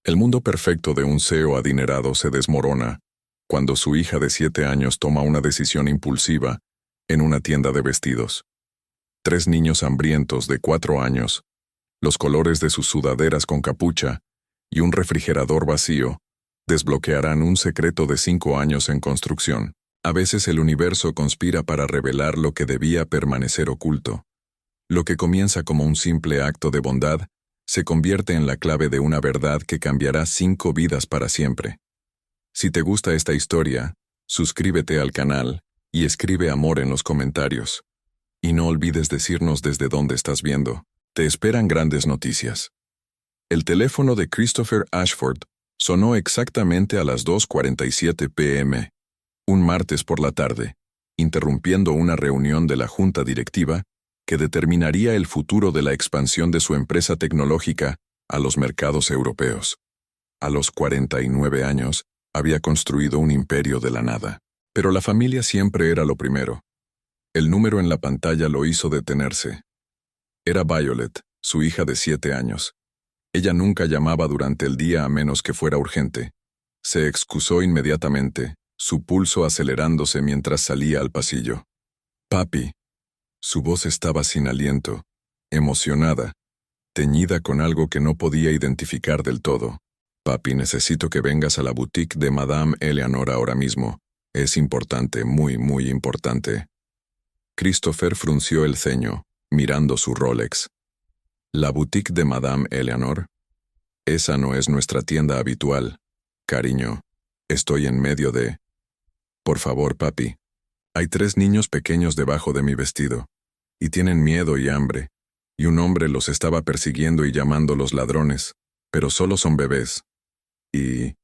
El mundo perfecto de un CEO adinerado se desmorona cuando su hija de 7 años toma una decisión impulsiva en una tienda de vestidos. 3 niños hambrientos de 4 años, los colores de sus sudaderas con capucha y un refrigerador vacío desbloquearán un secreto de 5 años en construcción. A veces el universo conspira para revelar lo que debía permanecer oculto. Lo que comienza como un simple acto de bondad se convierte en la clave de una verdad que cambiará 5 vidas para siempre. Si te gusta esta historia, suscríbete al canal y escribe amor en los comentarios. Y no olvides decirnos desde dónde estás viendo. Te esperan grandes noticias. El teléfono de Christopher Ashford sonó exactamente a las 2:47 p.m., un martes por la tarde, interrumpiendo una reunión de la junta directiva que determinaría el futuro de la expansión de su empresa tecnológica a los mercados europeos. A los 49 años, había construido un imperio de la nada. Pero la familia siempre era lo primero. El número en la pantalla lo hizo detenerse. Era Violet, su hija de 7 años. Ella nunca llamaba durante el día a menos que fuera urgente. Se excusó inmediatamente, su pulso acelerándose mientras salía al pasillo. «Papi». Su voz estaba sin aliento, emocionada, teñida con algo que no podía identificar del todo. «Papi, necesito que vengas a la boutique de Madame Eleanor ahora mismo. Es importante, muy, muy importante». Christopher frunció el ceño, mirando su Rolex. «¿La boutique de Madame Eleanor? Esa no es nuestra tienda habitual. Cariño, estoy en medio de... Por favor, papi. Hay 3 niños pequeños debajo de mi vestido. Y tienen miedo y hambre. Y un hombre los estaba persiguiendo y llamándolos ladrones. Pero solo son bebés. Y...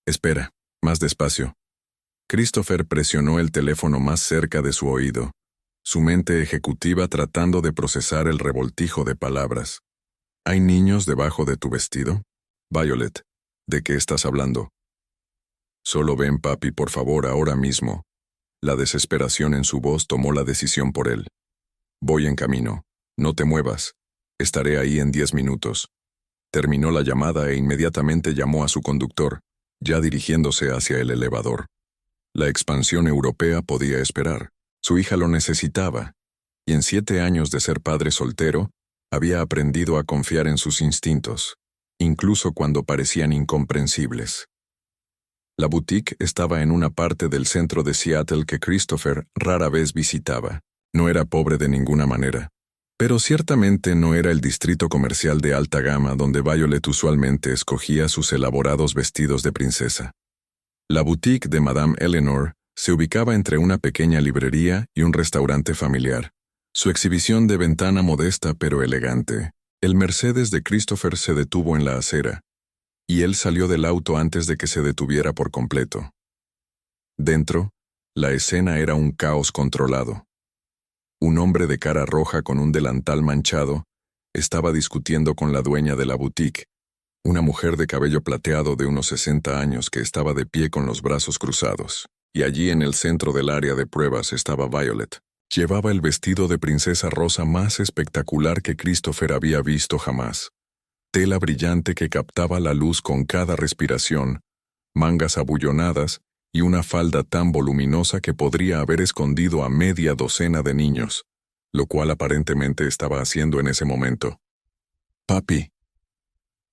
Espera, más despacio». Christopher presionó el teléfono más cerca de su oído, su mente ejecutiva tratando de procesar el revoltijo de palabras. «¿Hay niños debajo de tu vestido? Violet, ¿de qué estás hablando?» «Solo ven, papi, por favor, ahora mismo». La desesperación en su voz tomó la decisión por él. «Voy en camino. No te muevas. Estaré ahí en 10 minutos». Terminó la llamada e inmediatamente llamó a su conductor, ya dirigiéndose hacia el elevador. La expansión europea podía esperar. Su hija lo necesitaba, y en 7 años de ser padre soltero, había aprendido a confiar en sus instintos, incluso cuando parecían incomprensibles. La boutique estaba en una parte del centro de Seattle que Christopher rara vez visitaba. No era pobre de ninguna manera, pero ciertamente no era el distrito comercial de alta gama donde Violet usualmente escogía sus elaborados vestidos de princesa. La boutique de Madame Eleanor se ubicaba entre una pequeña librería y un restaurante familiar. Su exhibición de ventana modesta pero elegante. El Mercedes de Christopher se detuvo en la acera, y él salió del auto antes de que se detuviera por completo. Dentro, la escena era un caos controlado. Un hombre de cara roja con un delantal manchado estaba discutiendo con la dueña de la boutique, una mujer de cabello plateado de unos 60 años que estaba de pie con los brazos cruzados. Y allí en el centro del área de pruebas estaba Violet. Llevaba el vestido de princesa rosa más espectacular que Christopher había visto jamás. Tela brillante que captaba la luz con cada respiración, mangas abullonadas y una falda tan voluminosa que podría haber escondido a media docena de niños, lo cual aparentemente estaba haciendo en ese momento. «Papi».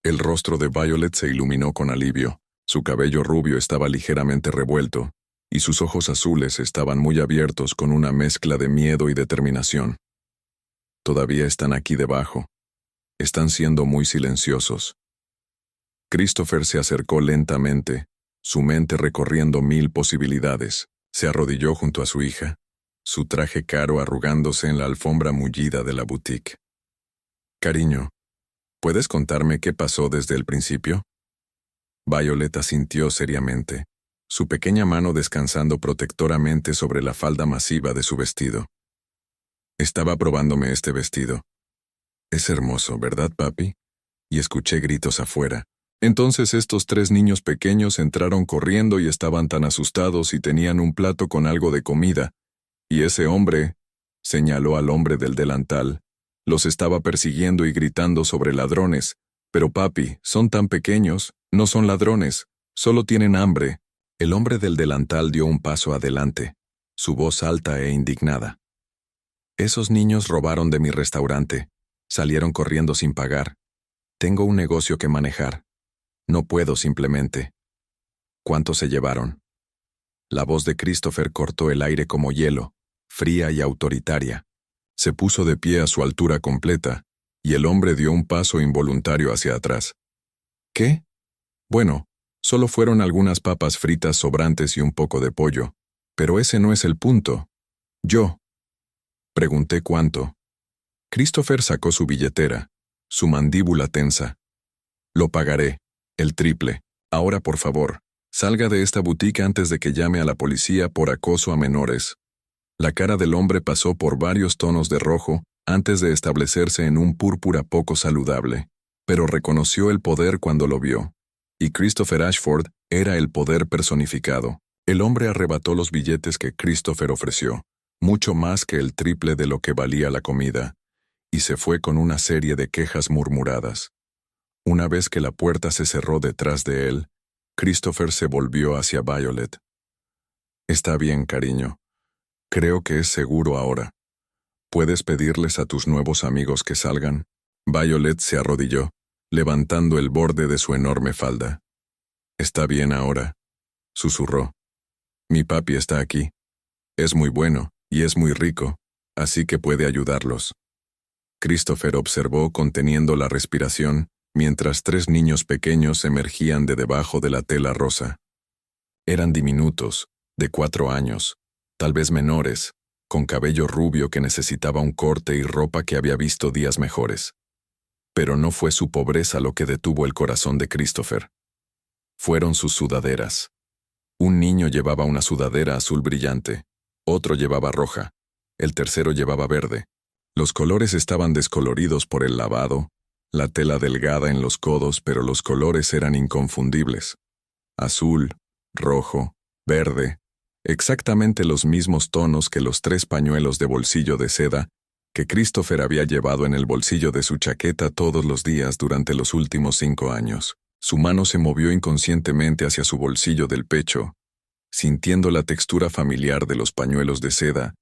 El rostro de Violet se iluminó con alivio. Su cabello rubio estaba ligeramente revuelto, y sus ojos azules estaban muy abiertos con una mezcla de miedo y determinación. «Todavía están aquí debajo. Están siendo muy silenciosos». Christopher se acercó lentamente, su mente recorriendo 1000 posibilidades. Se arrodilló junto a su hija, su traje caro arrugándose en la alfombra mullida de la boutique. «Cariño, ¿puedes contarme qué pasó desde el principio?» Violet asintió seriamente, su pequeña mano descansando protectoramente sobre la falda masiva de su vestido. «Estaba probándome este vestido. Es hermoso, ¿verdad, papi?» Y escuché gritos afuera. Entonces estos 3 niños pequeños entraron corriendo y estaban tan asustados y tenían un plato con algo de comida. Y ese hombre, señaló al hombre del delantal, los estaba persiguiendo y gritando sobre ladrones, Pero papi, son tan pequeños, no son ladrones, solo tienen hambre. El hombre del delantal dio un paso adelante, su voz alta e indignada. Esos niños robaron de mi restaurante, salieron corriendo sin pagar. Tengo un negocio que manejar. No puedo simplemente. ¿Cuánto se llevaron? La voz de Christopher cortó el aire como hielo, fría y autoritaria. Se puso de pie a su altura completa, y el hombre dio un paso involuntario hacia atrás. ¿Qué? Bueno, solo fueron algunas papas fritas sobrantes y un poco de pollo, pero ese no es el punto. Yo. Pregunté cuánto. Christopher sacó su billetera, su mandíbula tensa. Lo pagaré, el triple. Ahora, por favor, salga de esta boutique antes de que llame a la policía por acoso a menores. La cara del hombre pasó por varios tonos de rojo antes de establecerse en un púrpura poco saludable, pero reconoció el poder cuando lo vio. Y Christopher Ashford era el poder personificado. El hombre arrebató los billetes que Christopher ofreció, mucho más que el triple de lo que valía la comida, y se fue con una serie de quejas murmuradas. Una vez que la puerta se cerró detrás de él, Christopher se volvió hacia Violet. Está bien, cariño. Creo que es seguro ahora. ¿Puedes pedirles a tus nuevos amigos que salgan? Violet se arrodilló, levantando el borde de su enorme falda. Está bien ahora, susurró. Mi papi está aquí. Es muy bueno, y es muy rico, así que puede ayudarlos. Christopher observó conteniendo la respiración, mientras 3 niños pequeños emergían de debajo de la tela rosa. Eran diminutos, de 4 años, tal vez menores, con cabello rubio que necesitaba un corte y ropa que había visto días mejores. Pero no fue su pobreza lo que detuvo el corazón de Christopher. Fueron sus sudaderas. Un niño llevaba una sudadera azul brillante, otro llevaba roja, el tercero llevaba verde. Los colores estaban descoloridos por el lavado, la tela delgada en los codos, pero los colores eran inconfundibles. Azul, rojo, verde, exactamente los mismos tonos que los 3 pañuelos de bolsillo de seda que Christopher había llevado en el bolsillo de su chaqueta todos los días durante los últimos 5 años. Su mano se movió inconscientemente hacia su bolsillo del pecho, sintiendo la textura familiar de los pañuelos de seda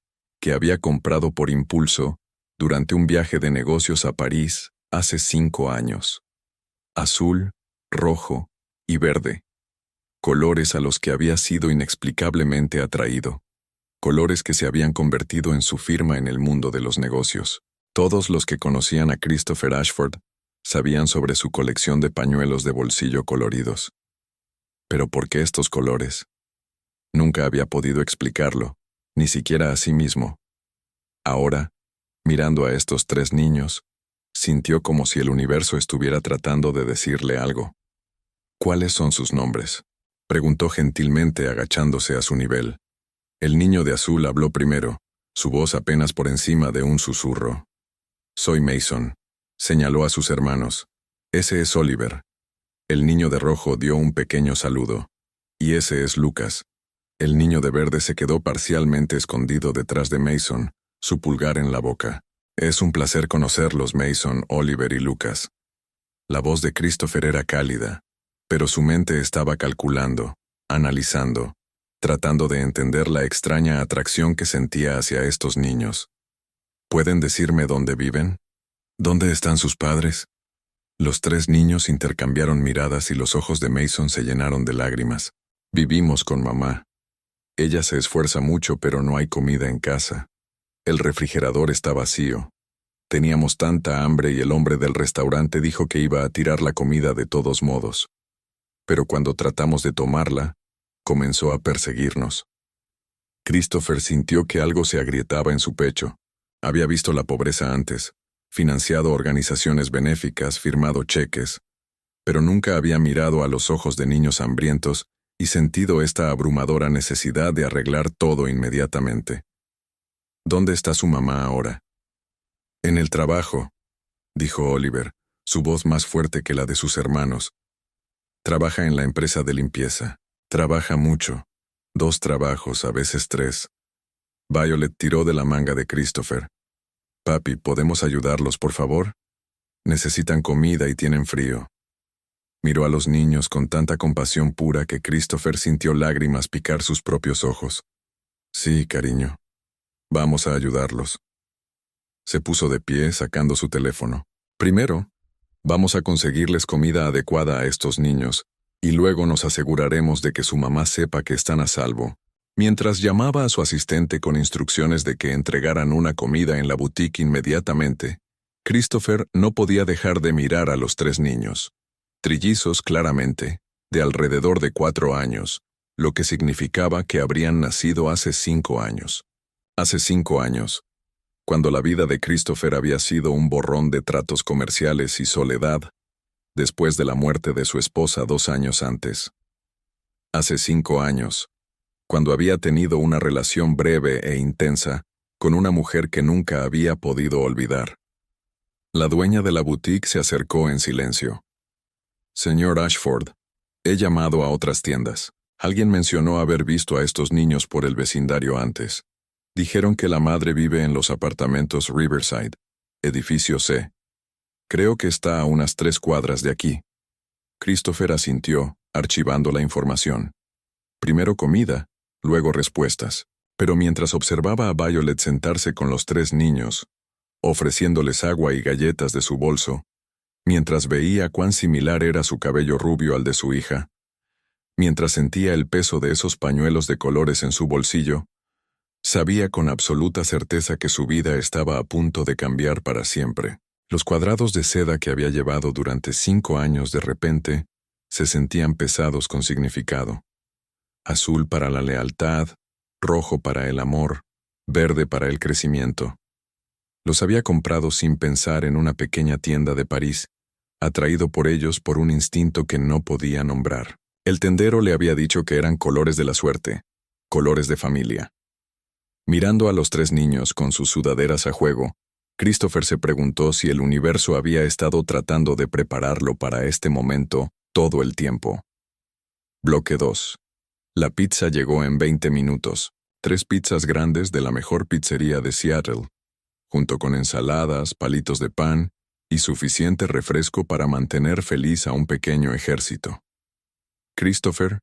que había comprado por impulso durante un viaje de negocios a París hace 5 años. Azul, rojo y verde. Colores a los que había sido inexplicablemente atraído. Colores que se habían convertido en su firma en el mundo de los negocios. Todos los que conocían a Christopher Ashford sabían sobre su colección de pañuelos de bolsillo coloridos. ¿Pero por qué estos colores? Nunca había podido explicarlo, ni siquiera a sí mismo. Ahora, mirando a estos 3 niños, sintió como si el universo estuviera tratando de decirle algo. ¿Cuáles son sus nombres?, preguntó gentilmente agachándose a su nivel. El niño de azul habló primero, su voz apenas por encima de un susurro. Soy Mason, señaló a sus hermanos. Ese es Oliver. El niño de rojo dio un pequeño saludo. Y ese es Lucas. El niño de verde se quedó parcialmente escondido detrás de Mason, su pulgar en la boca. Es un placer conocerlos, Mason, Oliver y Lucas. La voz de Christopher era cálida, pero su mente estaba calculando, analizando, tratando de entender la extraña atracción que sentía hacia estos niños. ¿Pueden decirme dónde viven? ¿Dónde están sus padres? Los 3 niños intercambiaron miradas y los ojos de Mason se llenaron de lágrimas. Vivimos con mamá. Ella se esfuerza mucho, pero no hay comida en casa. El refrigerador está vacío. Teníamos tanta hambre y el hombre del restaurante dijo que iba a tirar la comida de todos modos. Pero cuando tratamos de tomarla, comenzó a perseguirnos. Christopher sintió que algo se agrietaba en su pecho. Había visto la pobreza antes, financiado organizaciones benéficas, firmado cheques, pero nunca había mirado a los ojos de niños hambrientos y sentido esta abrumadora necesidad de arreglar todo inmediatamente. ¿Dónde está su mamá ahora? En el trabajo, dijo Oliver, su voz más fuerte que la de sus hermanos. Trabaja en la empresa de limpieza. Trabaja mucho. 2 trabajos, a veces 3. Violet tiró de la manga de Christopher. Papi, ¿podemos ayudarlos, por favor? Necesitan comida y tienen frío. Miró a los niños con tanta compasión pura que Christopher sintió lágrimas picar sus propios ojos. Sí, cariño. Vamos a ayudarlos. Se puso de pie, sacando su teléfono. Primero, vamos a conseguirles comida adecuada a estos niños, y luego nos aseguraremos de que su mamá sepa que están a salvo. Mientras llamaba a su asistente con instrucciones de que entregaran una comida en la boutique inmediatamente, Christopher no podía dejar de mirar a los 3 niños. Trillizos claramente, de alrededor de 4 años, lo que significaba que habrían nacido hace 5 años. Hace 5 años, cuando la vida de Christopher había sido un borrón de tratos comerciales y soledad, después de la muerte de su esposa 2 años antes. Hace 5 años, cuando había tenido una relación breve e intensa con una mujer que nunca había podido olvidar. La dueña de la boutique se acercó en silencio. Señor Ashford, he llamado a otras tiendas. Alguien mencionó haber visto a estos niños por el vecindario antes. Dijeron que la madre vive en los apartamentos Riverside, edificio C. Creo que está a unas 3 cuadras de aquí. Christopher asintió, archivando la información. Primero comida, luego respuestas. Pero mientras observaba a Violet sentarse con los 3 niños, ofreciéndoles agua y galletas de su bolso, mientras veía cuán similar era su cabello rubio al de su hija, mientras sentía el peso de esos pañuelos de colores en su bolsillo, sabía con absoluta certeza que su vida estaba a punto de cambiar para siempre. Los cuadrados de seda que había llevado durante 5 años de repente se sentían pesados con significado. Azul para la lealtad, rojo para el amor, verde para el crecimiento. Los había comprado sin pensar en una pequeña tienda de París, atraído por ellos por un instinto que no podía nombrar. El tendero le había dicho que eran colores de la suerte, colores de familia. Mirando a los 3 niños con sus sudaderas a juego, Christopher se preguntó si el universo había estado tratando de prepararlo para este momento todo el tiempo. Bloque 2. La pizza llegó en 20 minutos, 3 pizzas grandes de la mejor pizzería de Seattle, junto con ensaladas, palitos de pan y suficiente refresco para mantener feliz a un pequeño ejército. Christopher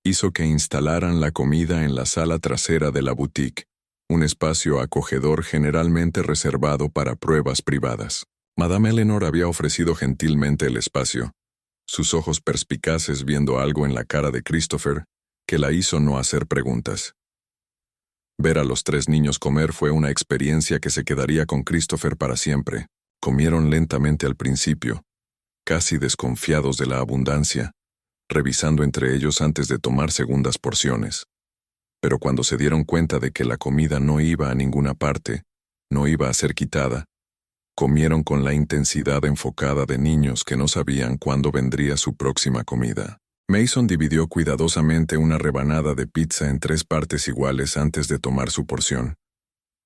hizo que instalaran la comida en la sala trasera de la boutique, un espacio acogedor generalmente reservado para pruebas privadas. Madame Eleanor había ofrecido gentilmente el espacio, sus ojos perspicaces viendo algo en la cara de Christopher que la hizo no hacer preguntas. Ver a los 3 niños comer fue una experiencia que se quedaría con Christopher para siempre. Comieron lentamente al principio, casi desconfiados de la abundancia, revisando entre ellos antes de tomar segundas porciones. Pero cuando se dieron cuenta de que la comida no iba a ninguna parte, no iba a ser quitada, comieron con la intensidad enfocada de niños que no sabían cuándo vendría su próxima comida. Mason dividió cuidadosamente una rebanada de pizza en 3 partes iguales antes de tomar su porción.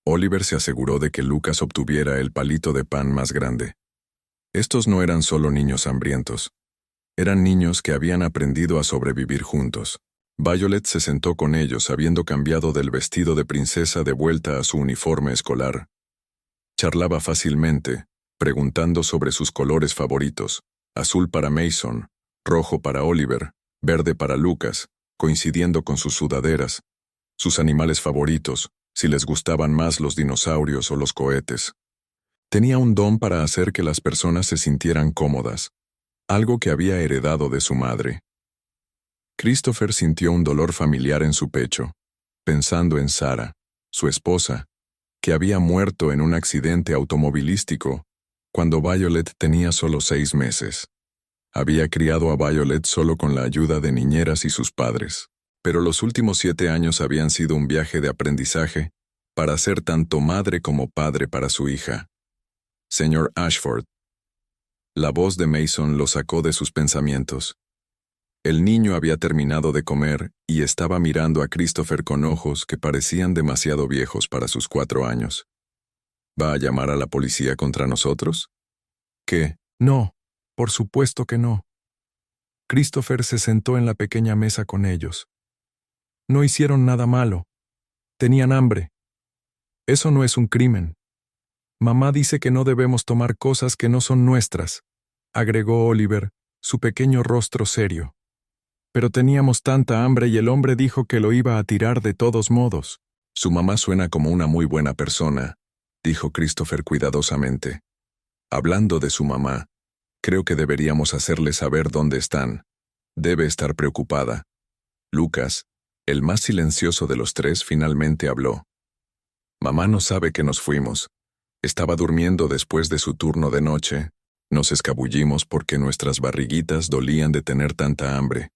Oliver se aseguró de que Lucas obtuviera el palito de pan más grande. Estos no eran solo niños hambrientos. Eran niños que habían aprendido a sobrevivir juntos. Violet se sentó con ellos habiendo cambiado del vestido de princesa de vuelta a su uniforme escolar. Charlaba fácilmente, preguntando sobre sus colores favoritos, azul para Mason, rojo para Oliver, verde para Lucas, coincidiendo con sus sudaderas, sus animales favoritos, si les gustaban más los dinosaurios o los cohetes. Tenía un don para hacer que las personas se sintieran cómodas, algo que había heredado de su madre. Christopher sintió un dolor familiar en su pecho, pensando en Sarah, su esposa, que había muerto en un accidente automovilístico cuando Violet tenía solo 6 meses. Había criado a Violet solo con la ayuda de niñeras y sus padres, pero los últimos 7 años habían sido un viaje de aprendizaje para ser tanto madre como padre para su hija. Señor Ashford. La voz de Mason lo sacó de sus pensamientos. El niño había terminado de comer y estaba mirando a Christopher con ojos que parecían demasiado viejos para sus 4 años. ¿Va a llamar a la policía contra nosotros? ¿Qué? No, por supuesto que no. Christopher se sentó en la pequeña mesa con ellos. No hicieron nada malo. Tenían hambre. Eso no es un crimen. Mamá dice que no debemos tomar cosas que no son nuestras, agregó Oliver, su pequeño rostro serio. Pero teníamos tanta hambre y el hombre dijo que lo iba a tirar de todos modos. Su mamá suena como una muy buena persona, dijo Christopher cuidadosamente. Hablando de su mamá, creo que deberíamos hacerle saber dónde están. Debe estar preocupada. Lucas, el más silencioso de los tres, finalmente habló. Mamá no sabe que nos fuimos. Estaba durmiendo después de su turno de noche. Nos escabullimos porque nuestras barriguitas dolían de tener tanta hambre.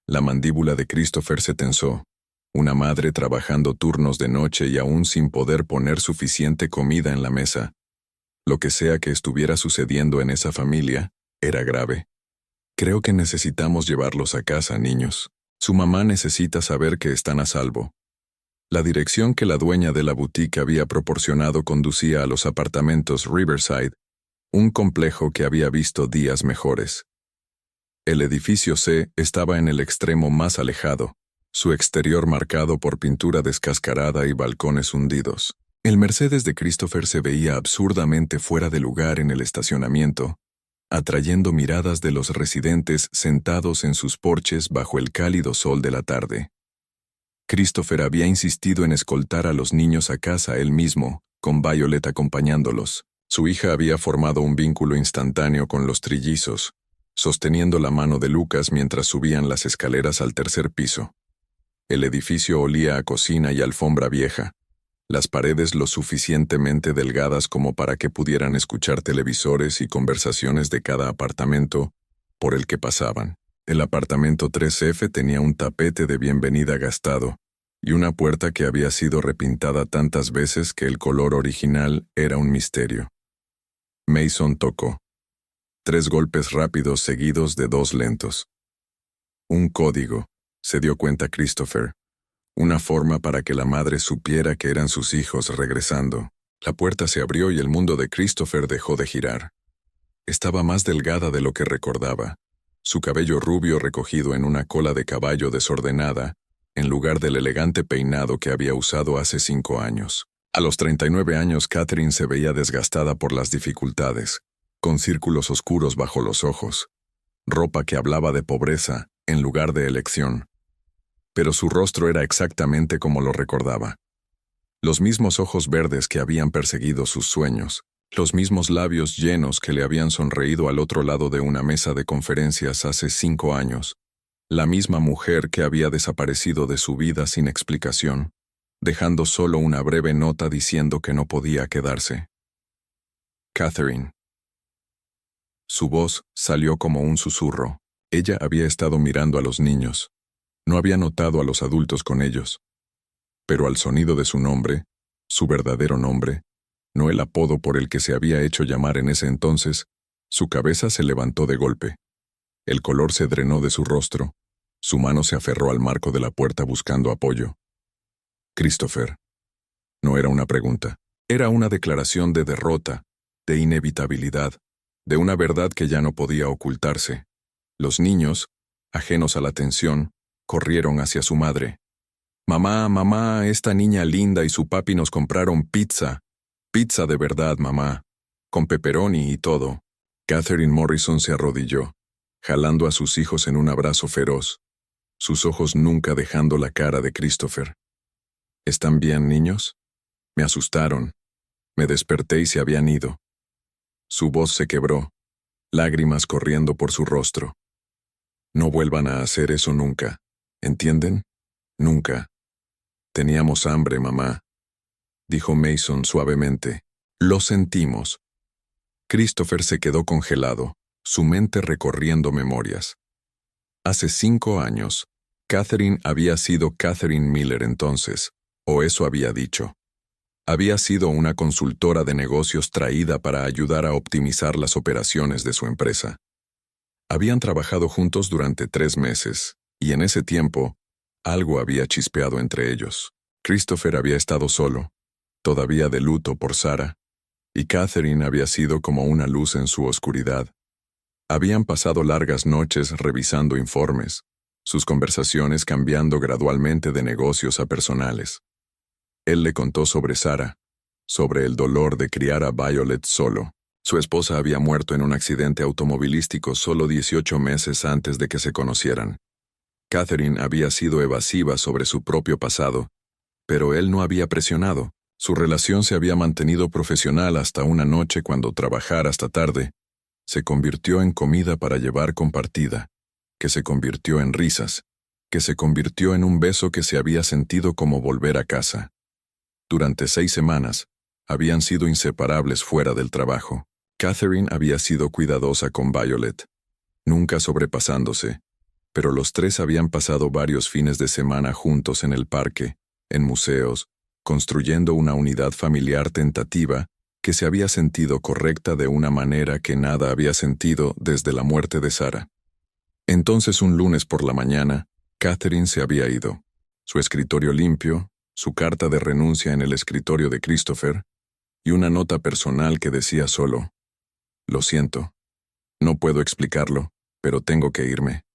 La mandíbula de Christopher se tensó. Una madre trabajando turnos de noche y aún sin poder poner suficiente comida en la mesa. Lo que sea que estuviera sucediendo en esa familia, era grave. Creo que necesitamos llevarlos a casa, niños. Su mamá necesita saber que están a salvo. La dirección que la dueña de la boutique había proporcionado conducía a los apartamentos Riverside, un complejo que había visto días mejores. El edificio C estaba en el extremo más alejado, su exterior marcado por pintura descascarada y balcones hundidos. El Mercedes de Christopher se veía absurdamente fuera de lugar en el estacionamiento, atrayendo miradas de los residentes sentados en sus porches bajo el cálido sol de la tarde. Christopher había insistido en escoltar a los niños a casa él mismo, con Violet acompañándolos. Su hija había formado un vínculo instantáneo con los trillizos, sosteniendo la mano de Lucas mientras subían las escaleras al tercer piso. El edificio olía a cocina y alfombra vieja, las paredes lo suficientemente delgadas como para que pudieran escuchar televisores y conversaciones de cada apartamento por el que pasaban. El apartamento 3F tenía un tapete de bienvenida gastado y una puerta que había sido repintada tantas veces que el color original era un misterio. Mason tocó. 3 golpes rápidos seguidos de 2 lentos. Un código, se dio cuenta Christopher. Una forma para que la madre supiera que eran sus hijos regresando. La puerta se abrió y el mundo de Christopher dejó de girar. Estaba más delgada de lo que recordaba. Su cabello rubio recogido en una cola de caballo desordenada, en lugar del elegante peinado que había usado hace 5 años. A los 39 años, Catherine se veía desgastada por las dificultades, con círculos oscuros bajo los ojos, ropa que hablaba de pobreza en lugar de elección. Pero su rostro era exactamente como lo recordaba. Los mismos ojos verdes que habían perseguido sus sueños, los mismos labios llenos que le habían sonreído al otro lado de una mesa de conferencias hace 5 años, la misma mujer que había desaparecido de su vida sin explicación, dejando solo una breve nota diciendo que no podía quedarse. Catherine. Su voz salió como un susurro. Ella había estado mirando a los niños. No había notado a los adultos con ellos. Pero al sonido de su nombre, su verdadero nombre, no el apodo por el que se había hecho llamar en ese entonces, su cabeza se levantó de golpe. El color se drenó de su rostro. Su mano se aferró al marco de la puerta buscando apoyo. Christopher. No era una pregunta. Era una declaración de derrota, de inevitabilidad, de una verdad que ya no podía ocultarse. Los niños, ajenos a la tensión, corrieron hacia su madre. «Mamá, mamá, esta niña linda y su papi nos compraron pizza. Pizza de verdad, mamá. Con pepperoni y todo». Catherine Morrison se arrodilló, jalando a sus hijos en un abrazo feroz, sus ojos nunca dejando la cara de Christopher. «¿Están bien, niños?» Me asustaron. Me desperté y se habían ido. Su voz se quebró, lágrimas corriendo por su rostro. «No vuelvan a hacer eso nunca. ¿Entienden? Nunca. Teníamos hambre, mamá», dijo Mason suavemente. «Lo sentimos». Christopher se quedó congelado, su mente recorriendo memorias. Hace 5 años, Catherine había sido Catherine Miller entonces, o eso había dicho. Había sido una consultora de negocios traída para ayudar a optimizar las operaciones de su empresa. Habían trabajado juntos durante 3 meses, y en ese tiempo, algo había chispeado entre ellos. Christopher había estado solo, todavía de luto por Sarah, y Catherine había sido como una luz en su oscuridad. Habían pasado largas noches revisando informes, sus conversaciones cambiando gradualmente de negocios a personales. Él le contó sobre Sarah, sobre el dolor de criar a Violet solo. Su esposa había muerto en un accidente automovilístico solo 18 meses antes de que se conocieran. Catherine había sido evasiva sobre su propio pasado, pero él no había presionado. Su relación se había mantenido profesional hasta una noche cuando trabajar hasta tarde se convirtió en comida para llevar compartida, que se convirtió en risas, que se convirtió en un beso que se había sentido como volver a casa. Durante 6 semanas, habían sido inseparables fuera del trabajo. Catherine había sido cuidadosa con Violet, nunca sobrepasándose, pero los tres habían pasado varios fines de semana juntos en el parque, en museos, construyendo una unidad familiar tentativa que se había sentido correcta de una manera que nada había sentido desde la muerte de Sarah. Entonces un lunes por la mañana, Catherine se había ido. Su escritorio limpio, su carta de renuncia en el escritorio de Christopher, y una nota personal que decía solo: «Lo siento. No puedo explicarlo, pero tengo que irme.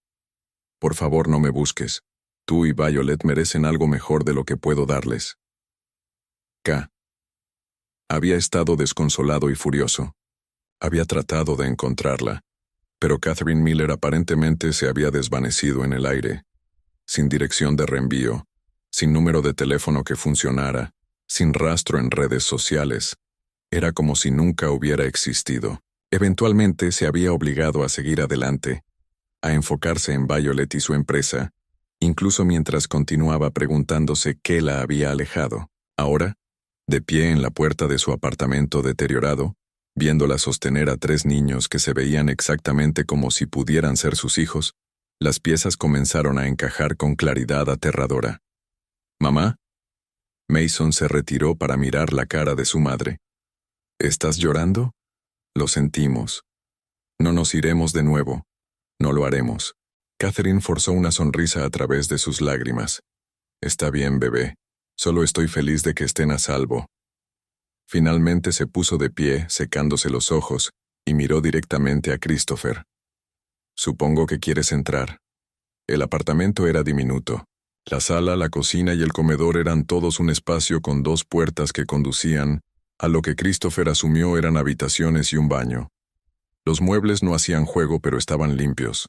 Por favor, no me busques. Tú y Violet merecen algo mejor de lo que puedo darles. K». Había estado desconsolado y furioso. Había tratado de encontrarla, pero Catherine Miller aparentemente se había desvanecido en el aire, sin dirección de reenvío, sin número de teléfono que funcionara, sin rastro en redes sociales. Era como si nunca hubiera existido. Eventualmente se había obligado a seguir adelante, a enfocarse en Violet y su empresa, incluso mientras continuaba preguntándose qué la había alejado. Ahora, de pie en la puerta de su apartamento deteriorado, viéndola sostener a 3 niños que se veían exactamente como si pudieran ser sus hijos, las piezas comenzaron a encajar con claridad aterradora. «¿Mamá?» Mason se retiró para mirar la cara de su madre. «¿Estás llorando?» «Lo sentimos. No nos iremos de nuevo. No lo haremos». Catherine forzó una sonrisa a través de sus lágrimas. «Está bien, bebé. Solo estoy feliz de que estén a salvo». Finalmente se puso de pie, secándose los ojos, y miró directamente a Christopher. «Supongo que quieres entrar». El apartamento era diminuto. La sala, la cocina y el comedor eran todos un espacio con 2 puertas que conducían a lo que Christopher asumió eran habitaciones y un baño. Los muebles no hacían juego, pero estaban limpios.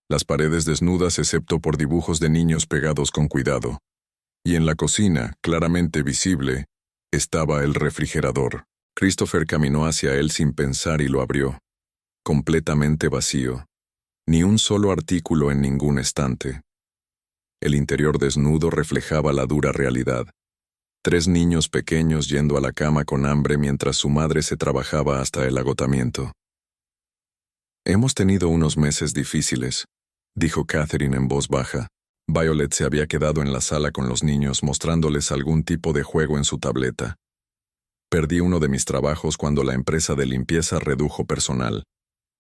Las paredes desnudas excepto por dibujos de niños pegados con cuidado. Y en la cocina, claramente visible, estaba el refrigerador. Christopher caminó hacia él sin pensar y lo abrió. Completamente vacío. Ni un solo artículo en ningún estante. El interior desnudo reflejaba la dura realidad. 3 niños pequeños yendo a la cama con hambre mientras su madre se trabajaba hasta el agotamiento. «Hemos tenido unos meses difíciles», dijo Catherine en voz baja. Violet se había quedado en la sala con los niños mostrándoles algún tipo de juego en su tableta. «Perdí uno de mis trabajos cuando la empresa de limpieza redujo personal.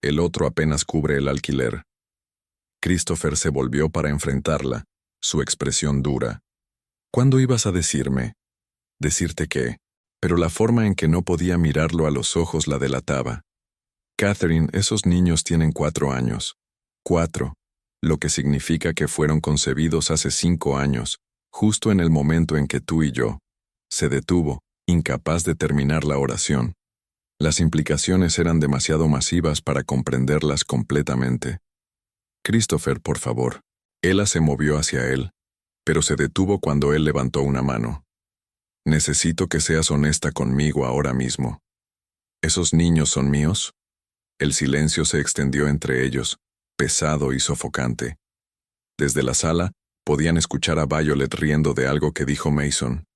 El otro apenas cubre el alquiler». Christopher se volvió para enfrentarla, su expresión dura. «¿Cuándo ibas a decirme?» «¿Decirte qué?» Pero la forma en que no podía mirarlo a los ojos la delataba. «Catherine, esos niños tienen 4 años. 4. Lo que significa que fueron concebidos hace 5 años, justo en el momento en que tú y yo». Se detuvo, incapaz de terminar la oración. Las implicaciones eran demasiado masivas para comprenderlas completamente. «Christopher, por favor». Ella se movió hacia él, pero se detuvo cuando él levantó una mano. «Necesito que seas honesta conmigo ahora mismo. ¿Esos niños son míos?» El silencio se extendió entre ellos, pesado y sofocante. Desde la sala, podían escuchar a Violet riendo de algo que dijo Mason.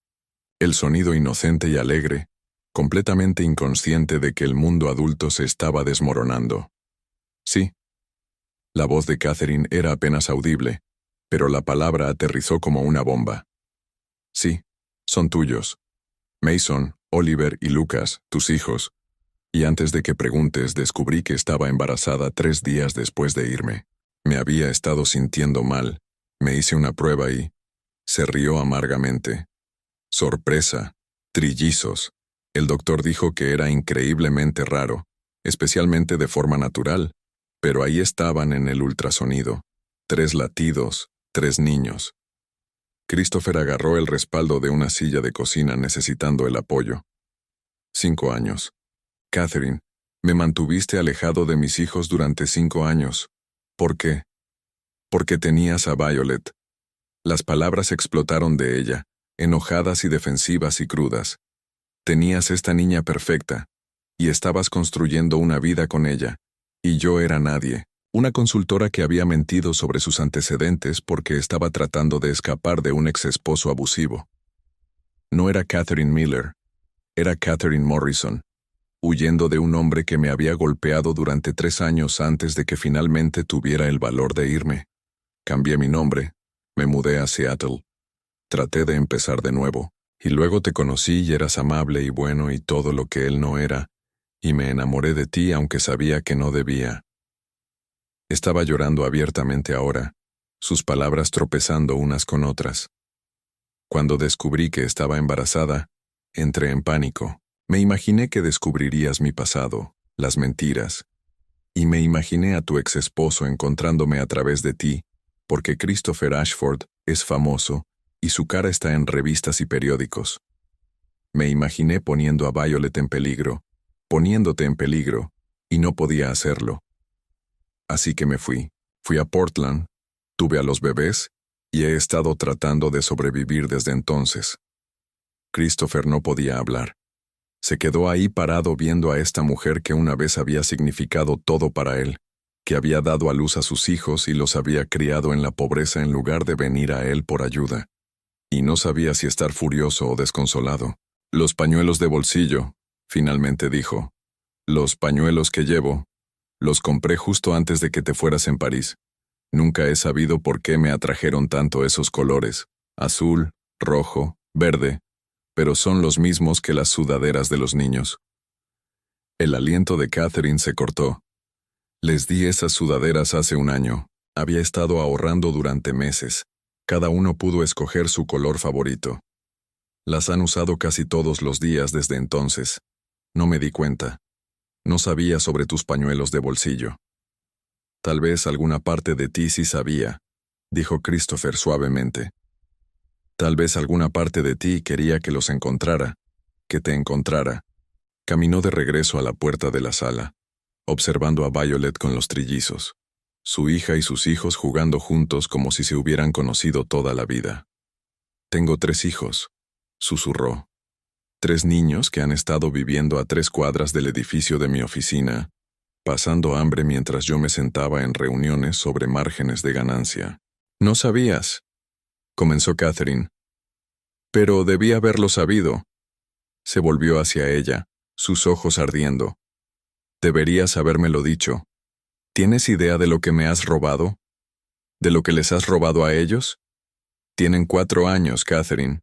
El sonido inocente y alegre, completamente inconsciente de que el mundo adulto se estaba desmoronando. «Sí». La voz de Catherine era apenas audible, pero la palabra aterrizó como una bomba. «Sí, son tuyos. Mason, Oliver y Lucas, tus hijos. Y antes de que preguntes, descubrí que estaba embarazada 3 días después de irme. Me había estado sintiendo mal. Me hice una prueba y...» Se rió amargamente. «Sorpresa. Trillizos. El doctor dijo que era increíblemente raro, especialmente de forma natural, pero ahí estaban en el ultrasonido. 3 latidos, 3 niños». Christopher agarró el respaldo de una silla de cocina necesitando el apoyo. 5 años. Catherine, me mantuviste alejado de mis hijos durante 5 años. ¿Por qué? Porque tenías a Violet. Las palabras explotaron de ella, enojadas y defensivas y crudas. Tenías esta niña perfecta, y estabas construyendo una vida con ella, y yo era nadie, una consultora que había mentido sobre sus antecedentes porque estaba tratando de escapar de un ex esposo abusivo. No era Catherine Miller, era Catherine Morrison, huyendo de un hombre que me había golpeado durante 3 años antes de que finalmente tuviera el valor de irme. Cambié mi nombre, me mudé a Seattle. Traté de empezar de nuevo, y luego te conocí y eras amable y bueno y todo lo que él no era, y me enamoré de ti aunque sabía que no debía. Estaba llorando abiertamente ahora, sus palabras tropezando unas con otras. Cuando descubrí que estaba embarazada, entré en pánico. Me imaginé que descubrirías mi pasado, las mentiras, y me imaginé a tu ex esposo encontrándome a través de ti, porque Christopher Ashford es famoso y su cara está en revistas y periódicos. Me imaginé poniendo a Violet en peligro, poniéndote en peligro, y no podía hacerlo. Así que me fui a Portland, tuve a los bebés, y he estado tratando de sobrevivir desde entonces. Christopher no podía hablar. Se quedó ahí parado viendo a esta mujer que una vez había significado todo para él, que había dado a luz a sus hijos y los había criado en la pobreza en lugar de venir a él por ayuda. Y no sabía si estar furioso o desconsolado. Los pañuelos de bolsillo, finalmente dijo. Los pañuelos que llevo, los compré justo antes de que te fueras en París. Nunca he sabido por qué me atrajeron tanto esos colores, azul, rojo, verde, pero son los mismos que las sudaderas de los niños. El aliento de Catherine se cortó. Les di esas sudaderas hace 1 año. Había estado ahorrando durante meses. Cada uno pudo escoger su color favorito. Las han usado casi todos los días desde entonces. No me di cuenta. No sabía sobre tus pañuelos de bolsillo. Tal vez alguna parte de ti sí sabía, dijo Christopher suavemente. Tal vez alguna parte de ti quería que los encontrara, que te encontrara. Caminó de regreso a la puerta de la sala, observando a Violet con los trillizos, su hija y sus hijos jugando juntos como si se hubieran conocido toda la vida. Tengo 3 hijos, susurró. 3 niños que han estado viviendo a 3 cuadras del edificio de mi oficina, pasando hambre mientras yo me sentaba en reuniones sobre márgenes de ganancia. ¿No sabías?, comenzó Catherine. Pero debí haberlo sabido. Se volvió hacia ella, sus ojos ardiendo. Deberías habérmelo dicho. ¿Tienes idea de lo que me has robado? ¿De lo que les has robado a ellos? Tienen 4 años, Catherine.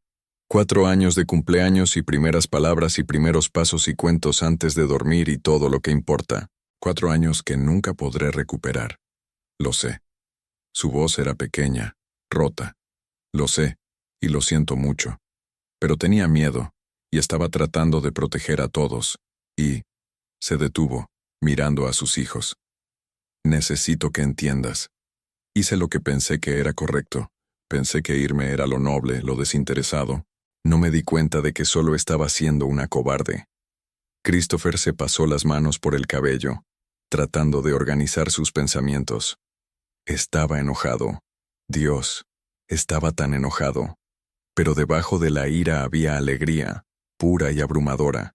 4 años de cumpleaños y primeras palabras y primeros pasos y cuentos antes de dormir y todo lo que importa. 4 años que nunca podré recuperar. Lo sé. Su voz era pequeña, rota. Lo sé, y lo siento mucho. Pero tenía miedo, y estaba tratando de proteger a todos, y se detuvo, mirando a sus hijos. Necesito que entiendas. Hice lo que pensé que era correcto. Pensé que irme era lo noble, lo desinteresado. No me di cuenta de que solo estaba siendo una cobarde. Christopher se pasó las manos por el cabello, tratando de organizar sus pensamientos. Estaba enojado. Dios, estaba tan enojado. Pero debajo de la ira había alegría, pura y abrumadora.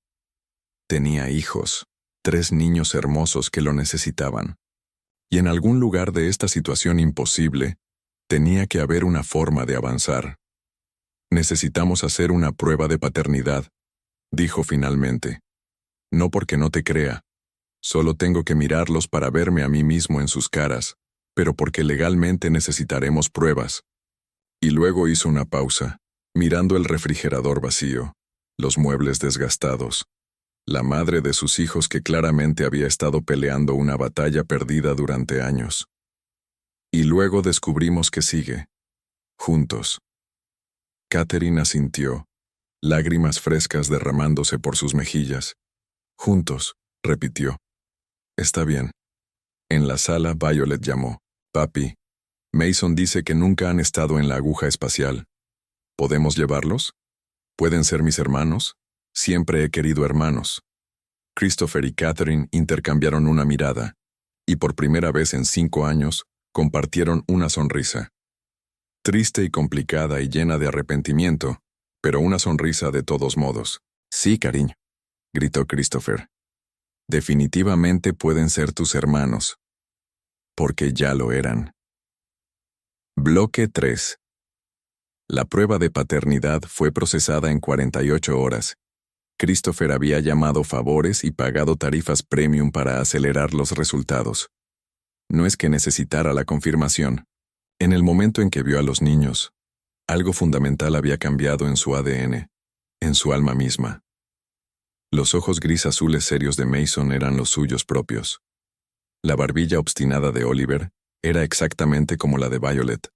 Tenía hijos, 3 niños hermosos que lo necesitaban. Y en algún lugar de esta situación imposible, tenía que haber una forma de avanzar. Necesitamos hacer una prueba de paternidad, dijo finalmente. No porque no te crea. Solo tengo que mirarlos para verme a mí mismo en sus caras, pero porque legalmente necesitaremos pruebas. Y luego hizo una pausa, mirando el refrigerador vacío, los muebles desgastados, la madre de sus hijos que claramente había estado peleando una batalla perdida durante años. Y luego descubrimos que sigue. Juntos. Catherine asintió, lágrimas frescas derramándose por sus mejillas. Juntos, repitió. Está bien. En la sala, Violet llamó. Papi, Mason dice que nunca han estado en la aguja espacial. ¿Podemos llevarlos? ¿Pueden ser mis hermanos? Siempre he querido hermanos. Christopher y Catherine intercambiaron una mirada, y por primera vez en 5 años, compartieron una sonrisa. Triste y complicada y llena de arrepentimiento, pero una sonrisa de todos modos. Sí, cariño, gritó Christopher. Definitivamente pueden ser tus hermanos. Porque ya lo eran. Bloque 3. La prueba de paternidad fue procesada en 48 horas. Christopher había llamado favores y pagado tarifas premium para acelerar los resultados. No es que necesitara la confirmación. En el momento en que vio a los niños, algo fundamental había cambiado en su ADN, en su alma misma. Los ojos gris azules serios de Mason eran los suyos propios. La barbilla obstinada de Oliver era exactamente como la de Violet,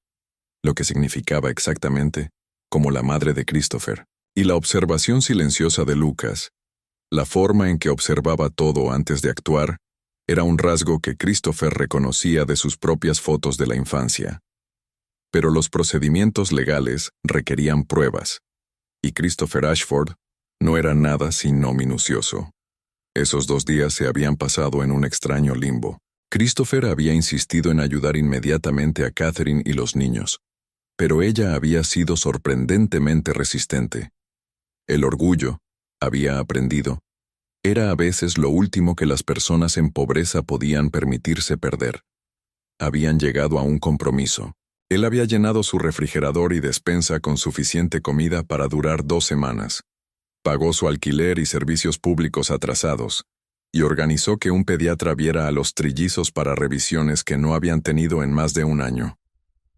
lo que significaba exactamente como la madre de Christopher. Y la observación silenciosa de Lucas, la forma en que observaba todo antes de actuar, era un rasgo que Christopher reconocía de sus propias fotos de la infancia. Pero los procedimientos legales requerían pruebas, y Christopher Ashford no era nada sino minucioso. Esos 2 días se habían pasado en un extraño limbo. Christopher había insistido en ayudar inmediatamente a Catherine y los niños, pero ella había sido sorprendentemente resistente. El orgullo, había aprendido, era a veces lo último que las personas en pobreza podían permitirse perder. Habían llegado a un compromiso. Él había llenado su refrigerador y despensa con suficiente comida para durar 2 semanas. Pagó su alquiler y servicios públicos atrasados, y organizó que un pediatra viera a los trillizos para revisiones que no habían tenido en más de 1 año.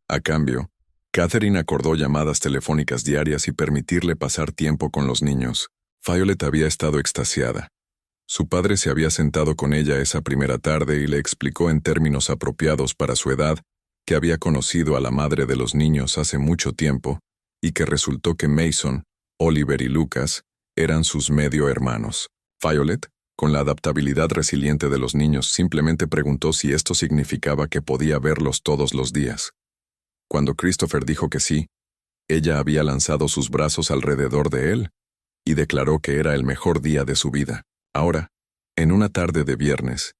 A cambio, Catherine acordó llamadas telefónicas diarias y permitirle pasar tiempo con los niños. Violet había estado extasiada. Su padre se había sentado con ella esa primera tarde y le explicó en términos apropiados para su edad que había conocido a la madre de los niños hace mucho tiempo y que resultó que Mason, Oliver y Lucas eran sus medio hermanos. Violet, con la adaptabilidad resiliente de los niños, simplemente preguntó si esto significaba que podía verlos todos los días. Cuando Christopher dijo que sí, ella había lanzado sus brazos alrededor de él y declaró que era el mejor día de su vida. Ahora, en una tarde de viernes,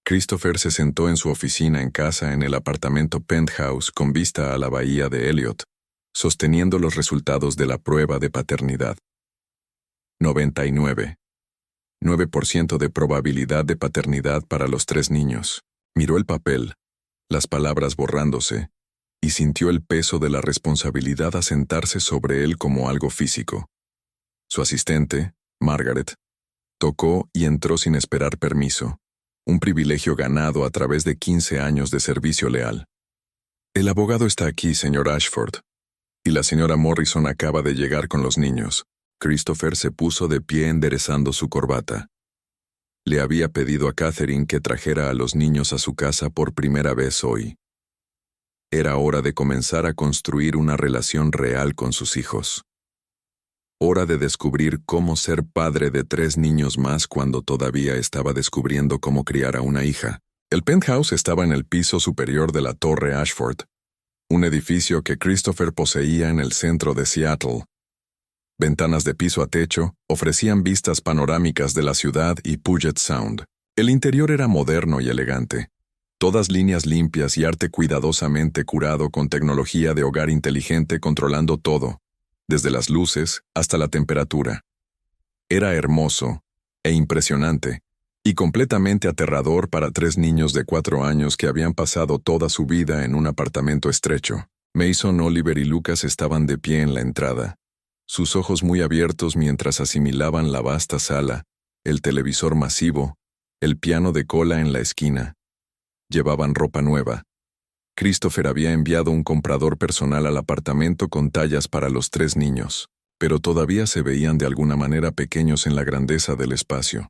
Christopher se sentó en su oficina en casa en el apartamento penthouse con vista a la bahía de Elliot, sosteniendo los resultados de la prueba de paternidad. 99. 9% de probabilidad de paternidad para los 3 niños. Miró el papel, las palabras borrándose, y sintió el peso de la responsabilidad asentarse sobre él como algo físico. Su asistente, Margaret, tocó y entró sin esperar permiso, un privilegio ganado a través de 15 años de servicio leal. El abogado está aquí, señor Ashford, y la señora Morrison acaba de llegar con los niños. Christopher se puso de pie enderezando su corbata. Le había pedido a Catherine que trajera a los niños a su casa por primera vez hoy. Era hora de comenzar a construir una relación real con sus hijos. Hora de descubrir cómo ser padre de 3 niños más cuando todavía estaba descubriendo cómo criar a una hija. El penthouse estaba en el piso superior de la Torre Ashford, un edificio que Christopher poseía en el centro de Seattle. Ventanas de piso a techo ofrecían vistas panorámicas de la ciudad y Puget Sound. El interior era moderno y elegante. Todas líneas limpias y arte cuidadosamente curado con tecnología de hogar inteligente controlando todo, desde las luces hasta la temperatura. Era hermoso e impresionante, y completamente aterrador para 3 niños de 4 años que habían pasado toda su vida en un apartamento estrecho. Mason, Oliver y Lucas estaban de pie en la entrada, sus ojos muy abiertos mientras asimilaban la vasta sala, el televisor masivo, el piano de cola en la esquina. Llevaban ropa nueva. Christopher había enviado un comprador personal al apartamento con tallas para los 3 niños, pero todavía se veían de alguna manera pequeños en la grandeza del espacio.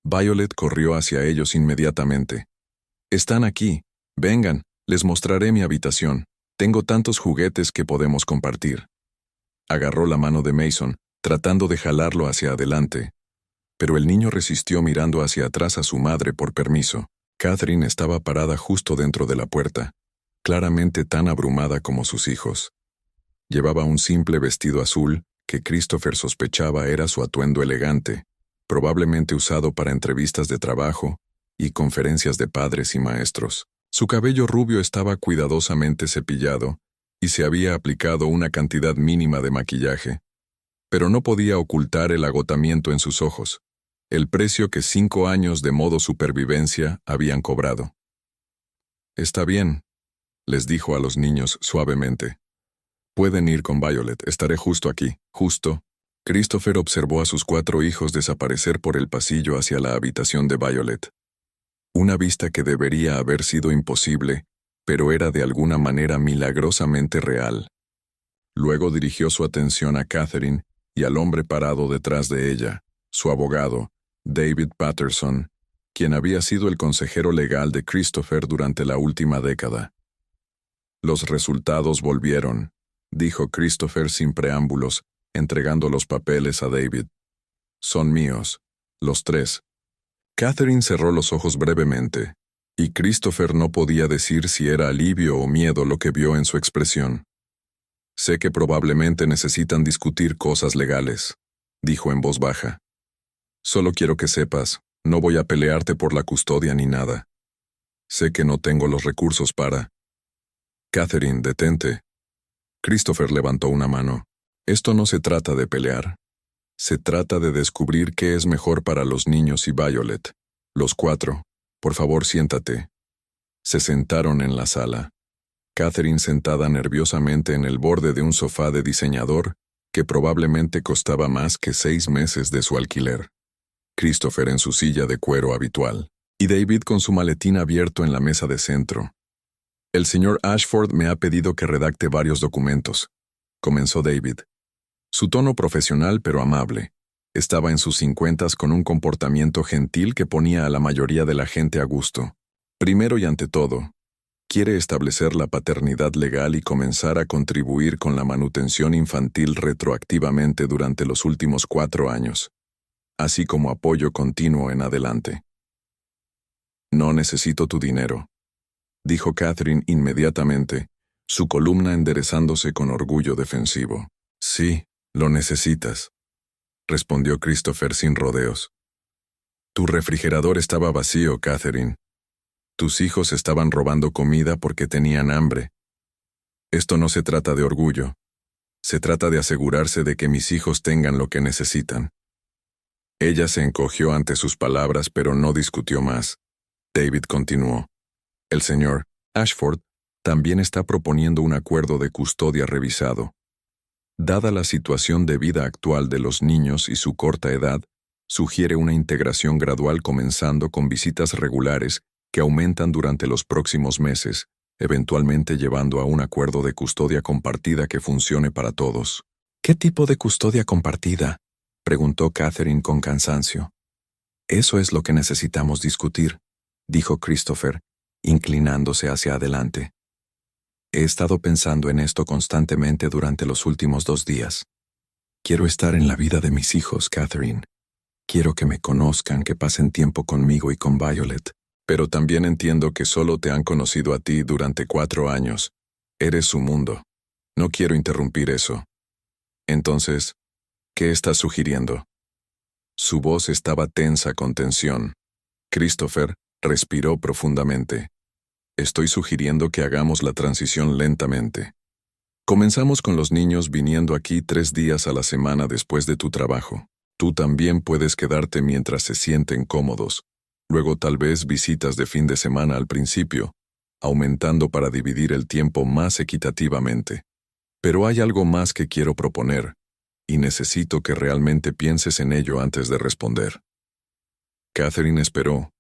Violet corrió hacia ellos inmediatamente. «Están aquí. Vengan, les mostraré mi habitación. Tengo tantos juguetes que podemos compartir». Agarró la mano de Mason, tratando de jalarlo hacia adelante, pero el niño resistió mirando hacia atrás a su madre por permiso. Catherine estaba parada justo dentro de la puerta, claramente tan abrumada como sus hijos. Llevaba un simple vestido azul, que Christopher sospechaba era su atuendo elegante, probablemente usado para entrevistas de trabajo y conferencias de padres y maestros. Su cabello rubio estaba cuidadosamente cepillado y se había aplicado una cantidad mínima de maquillaje, pero no podía ocultar el agotamiento en sus ojos, el precio que 5 años de modo supervivencia habían cobrado. «Está bien», les dijo a los niños suavemente. «Pueden ir con Violet, estaré justo aquí, justo». Christopher observó a sus 4 hijos desaparecer por el pasillo hacia la habitación de Violet. Una vista que debería haber sido imposible, pero era de alguna manera milagrosamente real. Luego dirigió su atención a Catherine y al hombre parado detrás de ella, su abogado, David Patterson, quien había sido el consejero legal de Christopher durante la última década. «Los resultados volvieron», dijo Christopher sin preámbulos, entregando los papeles a David. «Son míos, los 3». Catherine cerró los ojos brevemente, y Christopher no podía decir si era alivio o miedo lo que vio en su expresión. «Sé que probablemente necesitan discutir cosas legales», dijo en voz baja. «Solo quiero que sepas, no voy a pelearte por la custodia ni nada. Sé que no tengo los recursos para...» «Catherine, detente». Christopher levantó una mano. «Esto no se trata de pelear. Se trata de descubrir qué es mejor para los niños y Violet. Los 4. Por favor, siéntate». Se sentaron en la sala. Catherine sentada nerviosamente en el borde de un sofá de diseñador que probablemente costaba más que 6 meses de su alquiler. Christopher en su silla de cuero habitual, y David con su maletín abierto en la mesa de centro. «El señor Ashford me ha pedido que redacte varios documentos», comenzó David. Su tono profesional pero amable. Estaba en sus 50s con un comportamiento gentil que ponía a la mayoría de la gente a gusto. Primero y ante todo, quiere establecer la paternidad legal y comenzar a contribuir con la manutención infantil retroactivamente durante los últimos 4 años, así como apoyo continuo en adelante. «No necesito tu dinero», dijo Catherine inmediatamente, su columna enderezándose con orgullo defensivo. «Sí, lo necesitas», respondió Christopher sin rodeos. «Tu refrigerador estaba vacío, Catherine. Tus hijos estaban robando comida porque tenían hambre. Esto no se trata de orgullo. Se trata de asegurarse de que mis hijos tengan lo que necesitan». Ella se encogió ante sus palabras, pero no discutió más. David continuó. «El señor Ashford también está proponiendo un acuerdo de custodia revisado. Dada la situación de vida actual de los niños y su corta edad, sugiere una integración gradual comenzando con visitas regulares que aumentan durante los próximos meses, eventualmente llevando a un acuerdo de custodia compartida que funcione para todos». «¿Qué tipo de custodia compartida?», preguntó Catherine con cansancio. «Eso es lo que necesitamos discutir», dijo Christopher, inclinándose hacia adelante. «He estado pensando en esto constantemente durante los últimos 2 días. Quiero estar en la vida de mis hijos, Catherine. Quiero que me conozcan, que pasen tiempo conmigo y con Violet. Pero también entiendo que solo te han conocido a ti durante 4 años. Eres su mundo. No quiero interrumpir eso. Entonces, ¿qué estás sugiriendo?». Su voz estaba tensa con tensión. Christopher respiró profundamente. «Estoy sugiriendo que hagamos la transición lentamente. Comenzamos con los niños viniendo aquí 3 días a la semana después de tu trabajo. Tú también puedes quedarte mientras se sienten cómodos. Luego tal vez visitas de fin de semana al principio, aumentando para dividir el tiempo más equitativamente. Pero hay algo más que quiero proponer, y necesito que realmente pienses en ello antes de responder». Catherine esperó,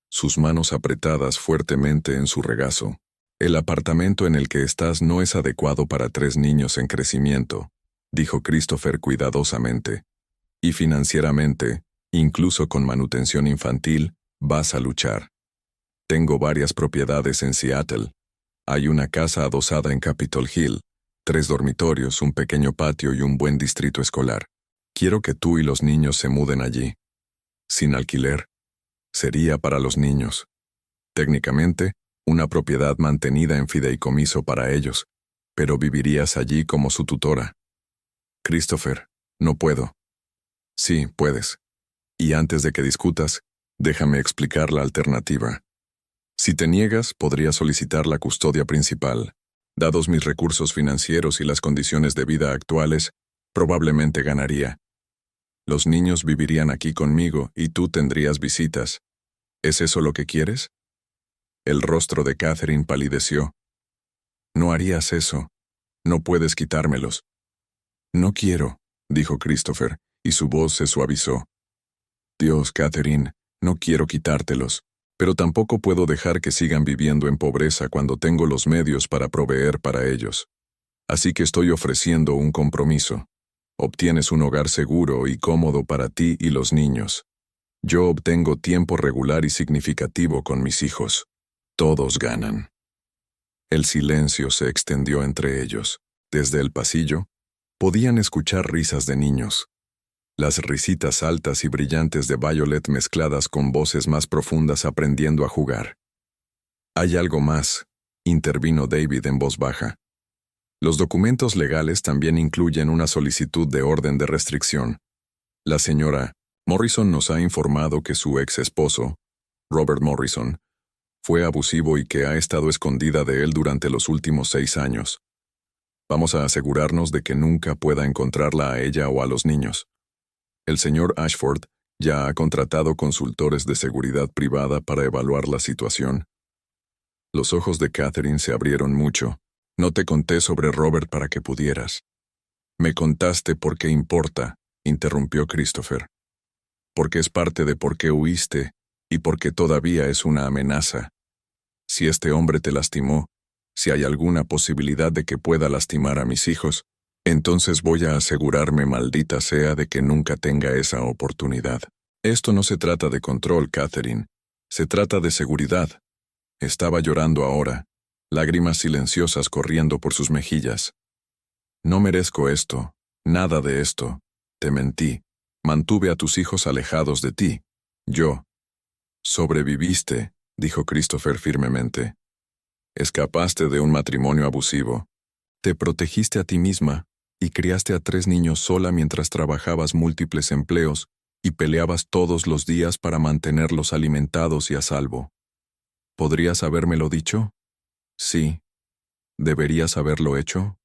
sus manos apretadas fuertemente en su regazo. «El apartamento en el que estás no es adecuado para 3 niños en crecimiento», dijo Christopher cuidadosamente. «Y financieramente, incluso con manutención infantil, vas a luchar. Tengo varias propiedades en Seattle. Hay una casa adosada en Capitol Hill, 3 dormitorios, un pequeño patio y un buen distrito escolar. Quiero que tú y los niños se muden allí. Sin alquiler. Sería para los niños. Técnicamente, una propiedad mantenida en fideicomiso para ellos, pero vivirías allí como su tutora». «Christopher», No puedo. Sí, puedes. Y antes de que discutas, déjame explicar la alternativa. Si te niegas, podría solicitar la custodia principal. Dados mis recursos financieros y las condiciones de vida actuales, probablemente ganaría. Los niños vivirían aquí conmigo y tú tendrías visitas. ¿Es eso lo que quieres? El rostro de Catherine palideció. No harías eso. No puedes quitármelos. No quiero, dijo Christopher, y su voz se suavizó. Dios, Catherine, no quiero quitártelos, pero tampoco puedo dejar que sigan viviendo en pobreza cuando tengo los medios para proveer para ellos. Así que estoy ofreciendo un compromiso. Obtienes un hogar seguro y cómodo para ti y los niños. Yo obtengo tiempo regular y significativo con mis hijos. Todos ganan. El silencio se extendió entre ellos. Desde el pasillo, podían escuchar risas de niños. Las risitas altas y brillantes de Violet mezcladas con voces más profundas aprendiendo a jugar. Hay algo más, intervino David en voz baja. Los documentos legales también incluyen una solicitud de orden de restricción. La señora Morrison nos ha informado que su ex esposo, Robert Morrison, fue abusivo y que ha estado escondida de él durante los últimos 6 años. Vamos a asegurarnos de que nunca pueda encontrarla a ella o a los niños. El señor Ashford ya ha contratado consultores de seguridad privada para evaluar la situación. Los ojos de Catherine se abrieron mucho. No te conté sobre Robert para que pudieras. Me contaste porque importa, interrumpió Christopher. Porque es parte de por qué huiste y porque todavía es una amenaza. Si este hombre te lastimó, si hay alguna posibilidad de que pueda lastimar a mis hijos, entonces voy a asegurarme, maldita sea, de que nunca tenga esa oportunidad. Esto no se trata de control, Catherine. Se trata de seguridad. Estaba llorando ahora, lágrimas silenciosas corriendo por sus mejillas. No merezco esto, nada de esto. Te mentí. Mantuve a tus hijos alejados de ti. Yo. Sobreviviste, dijo Christopher firmemente. Escapaste de un matrimonio abusivo. Te protegiste a ti misma y criaste a 3 niños sola mientras trabajabas múltiples empleos y peleabas todos los días para mantenerlos alimentados y a salvo. ¿Podrías habérmelo dicho? Sí. ¿Deberías haberlo hecho?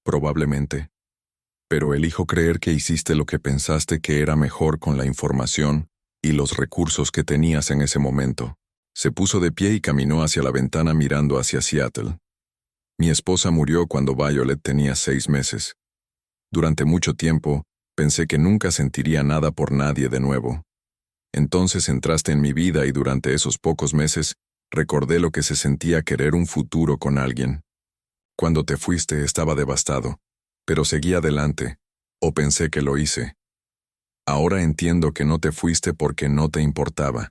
Probablemente. Pero elijo creer que hiciste lo que pensaste que era mejor con la información y los recursos que tenías en ese momento. Se puso de pie y caminó hacia la ventana mirando hacia Seattle. Mi esposa murió cuando Violet tenía 6 meses. Durante mucho tiempo, pensé que nunca sentiría nada por nadie de nuevo. Entonces entraste en mi vida y durante esos pocos meses recordé lo que se sentía querer un futuro con alguien. Cuando te fuiste estaba devastado, pero seguí adelante, o pensé que lo hice. Ahora entiendo que no te fuiste porque no te importaba.